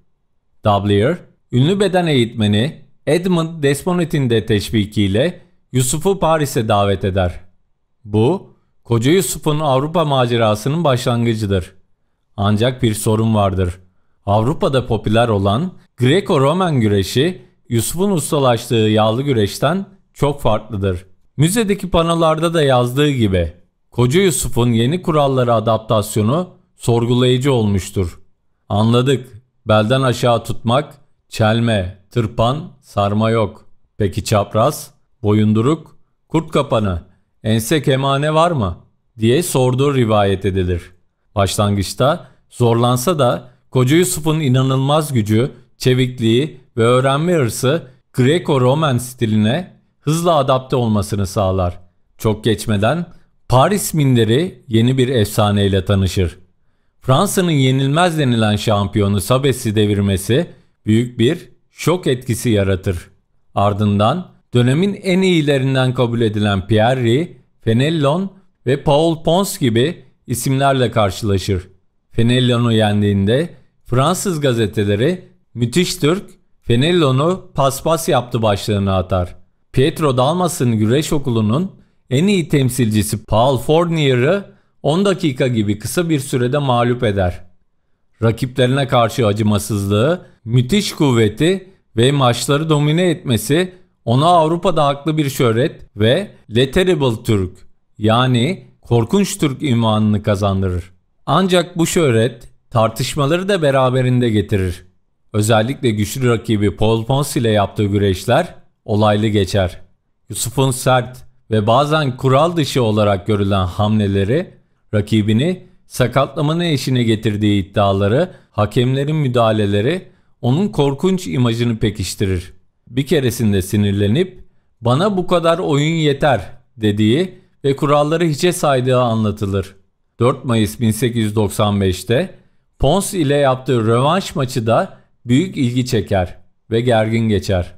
Dablier, ünlü beden eğitmeni Edmond Desponet'in de teşvikiyle Yusuf'u Paris'e davet eder. Bu, Koca Yusuf'un Avrupa macerasının başlangıcıdır. Ancak bir sorun vardır. Avrupa'da popüler olan Greco-Roman güreşi Yusuf'un ustalaştığı yağlı güreşten çok farklıdır. Müzedeki panolarda da yazdığı gibi Koca Yusuf'un yeni kurallara adaptasyonu sorgulayıcı olmuştur. Anladık, belden aşağı tutmak, çelme, tırpan, sarma yok. Peki çapraz, boyunduruk, kurt kapanı, ense kemane var mı diye sorduğu rivayet edilir. Başlangıçta zorlansa da Koca Yusuf'un inanılmaz gücü, çevikliği ve öğrenme hırsı Greco-Roman stiline hızla adapte olmasını sağlar. Çok geçmeden Paris minderi yeni bir efsaneyle tanışır. Fransa'nın yenilmez denilen şampiyonu Sabes'i devirmesi büyük bir şok etkisi yaratır. Ardından dönemin en iyilerinden kabul edilen Pierre, Fenelon ve Paul Pons gibi isimlerle karşılaşır. Fenelon'u yendiğinde Fransız gazeteleri "Müthiş Türk, Fenelon'u paspas yaptı" başlığını atar. Pietro Dalmas'ın güreş okulunun en iyi temsilcisi Paul Fournier'ı 10 dakika gibi kısa bir sürede mağlup eder. Rakiplerine karşı acımasızlığı, müthiş kuvveti ve maçları domine etmesi ona Avrupa'da haklı bir şöhret ve Le Terrible Türk, yani Korkunç Türk unvanını kazandırır. Ancak bu şöhret tartışmaları da beraberinde getirir. Özellikle güçlü rakibi Paul Pons ile yaptığı güreşler olaylı geçer. Yusuf'un sert ve bazen kural dışı olarak görülen hamleleri, rakibini sakatlamanın eşine getirdiği iddiaları, hakemlerin müdahaleleri onun korkunç imajını pekiştirir. Bir keresinde sinirlenip "Bana bu kadar oyun yeter" dediği ve kuralları hiçe saydığı anlatılır. 4 Mayıs 1895'te Pons ile yaptığı rövanş maçı da büyük ilgi çeker ve gergin geçer.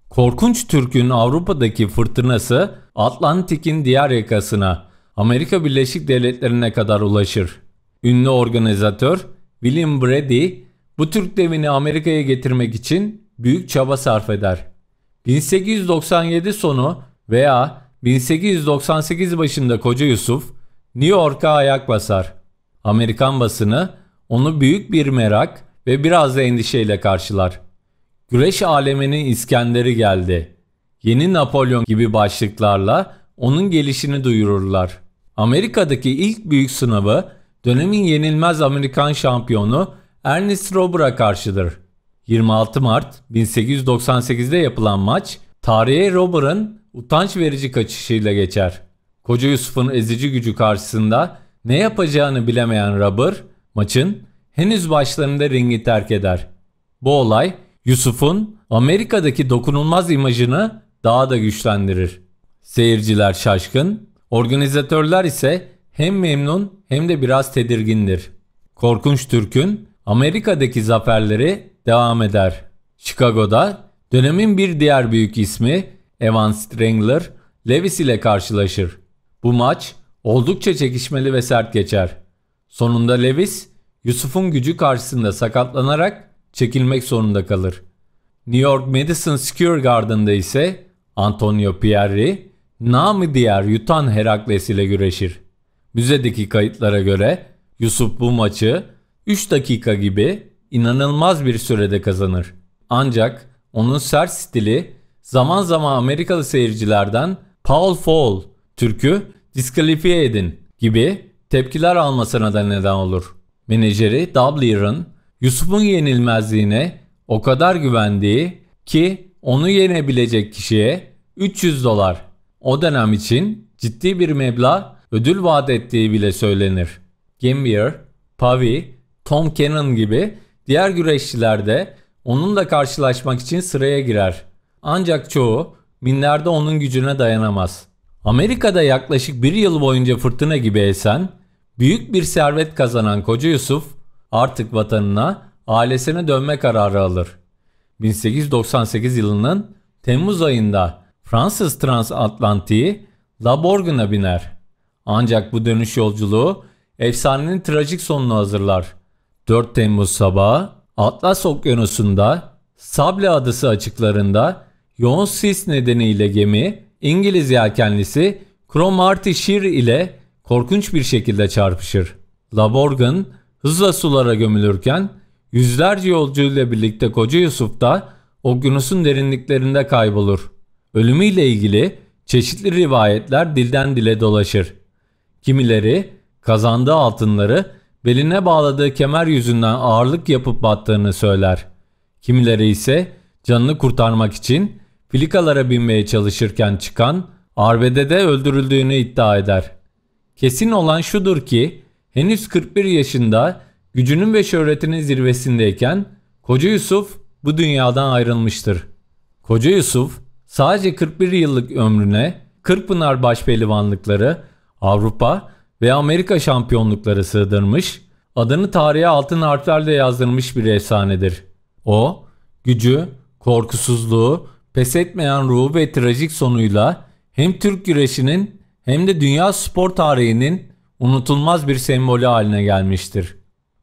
Korkunç Türk'ün Avrupa'daki fırtınası Atlantik'in diğer yakasına, Amerika Birleşik Devletleri'ne kadar ulaşır. Ünlü organizatör William Brady bu Türk devini Amerika'ya getirmek için büyük çaba sarf eder. 1897 sonu veya 1898 başında Koca Yusuf New York'a ayak basar. Amerikan basını onu büyük bir merak ve biraz da endişeyle karşılar. Güreş aleminin İskender'i geldi. Yeni Napolyon gibi başlıklarla onun gelişini duyururlar. Amerika'daki ilk büyük sınavı dönemin yenilmez Amerikan şampiyonu Ernest Rober'a karşıdır. 26 Mart 1898'de yapılan maç tarihe Rober'ın utanç verici kaçışıyla geçer. Koca Yusuf'un ezici gücü karşısında ne yapacağını bilemeyen Robert, maçın henüz başlarında ringi terk eder. Bu olay Yusuf'un Amerika'daki dokunulmaz imajını daha da güçlendirir. Seyirciler şaşkın, organizatörler ise hem memnun hem de biraz tedirgindir. Korkunç Türk'ün Amerika'daki zaferleri devam eder. Chicago'da dönemin bir diğer büyük ismi Evan Strangler, Lewis ile karşılaşır. Bu maç oldukça çekişmeli ve sert geçer. Sonunda Lewis, Yusuf'un gücü karşısında sakatlanarak çekilmek zorunda kalır. New York Madison Square Garden'da ise Antonio Pierri, namı diğer Yutan Herakles ile güreşir. Müzedeki kayıtlara göre Yusuf bu maçı 3 dakika gibi inanılmaz bir sürede kazanır. Ancak onun sert stili zaman zaman Amerikalı seyircilerden "Paul Fall, Türk'ü diskalifiye edin" gibi tepkiler almasına da neden olur. Menajeri Dablier'ın Yusuf'un yenilmezliğine o kadar güvendiği ki onu yenebilecek kişiye $300, o dönem için ciddi bir meblağ ödül vaat ettiği bile söylenir. Gambier, Pavi, Tom Cannon gibi diğer güreşçiler de onunla karşılaşmak için sıraya girer. Ancak çoğu minlerde onun gücüne dayanamaz. Amerika'da yaklaşık bir yıl boyunca fırtına gibi esen, büyük bir servet kazanan Koca Yusuf artık vatanına, ailesine dönme kararı alır. 1898 yılının Temmuz ayında Fransız transatlantiği La Bourgogn'a biner. Ancak bu dönüş yolculuğu efsanenin trajik sonunu hazırlar. 4 Temmuz sabahı Atlas Okyanusu'nda Sable Adası açıklarında yoğun sis nedeniyle gemi İngiliz yelkenlisi Cromarty Shear ile korkunç bir şekilde çarpışır. La Bourgogne hızla sulara gömülürken yüzlerce yolcuyla birlikte Koca Yusuf da okyanusun derinliklerinde kaybolur. Ölümüyle ilgili çeşitli rivayetler dilden dile dolaşır. Kimileri kazandığı altınları beline bağladığı kemer yüzünden ağırlık yapıp battığını söyler. Kimileri ise canını kurtarmak için filikalara binmeye çalışırken çıkan arbedede öldürüldüğünü iddia eder. Kesin olan şudur ki henüz 41 yaşında gücünün ve şöhretinin zirvesindeyken Koca Yusuf bu dünyadan ayrılmıştır. Koca Yusuf sadece 41 yıllık ömrüne Kırkpınar Başpehlivanlıkları, Avrupa ve Amerika şampiyonlukları sığdırmış, adını tarihe altın harflerle yazdırmış bir efsanedir. O, gücü, korkusuzluğu, pes etmeyen ruhu ve trajik sonuyla hem Türk güreşinin hem de dünya spor tarihinin unutulmaz bir sembolü haline gelmiştir.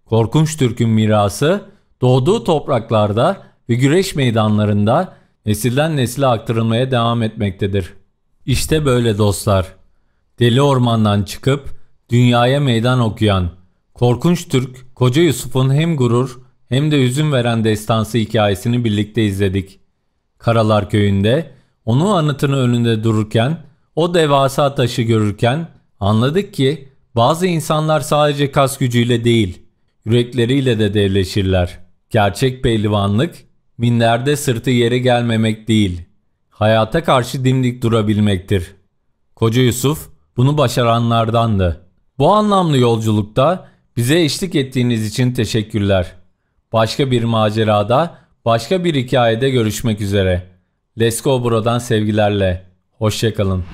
Korkunç Türk'ün mirası doğduğu topraklarda ve güreş meydanlarında nesilden nesile aktarılmaya devam etmektedir. İşte böyle dostlar. Deli ormandan çıkıp dünyaya meydan okuyan korkunç Türk Koca Yusuf'un hem gurur hem de hüzün veren destansı hikayesini birlikte izledik. Karalar Köyü'nde onun anıtının önünde dururken, o devasa taşı görürken anladık ki bazı insanlar sadece kas gücüyle değil, yürekleriyle de devleşirler. Gerçek pehlivanlık, minlerde sırtı yere gelmemek değil, hayata karşı dimdik durabilmektir. Koca Yusuf bunu başaranlardandı. Bu anlamlı yolculukta bize eşlik ettiğiniz için teşekkürler. Başka bir macerada, başka bir hikayede görüşmek üzere. Let's Go Bro'dan sevgilerle. Hoşça kalın.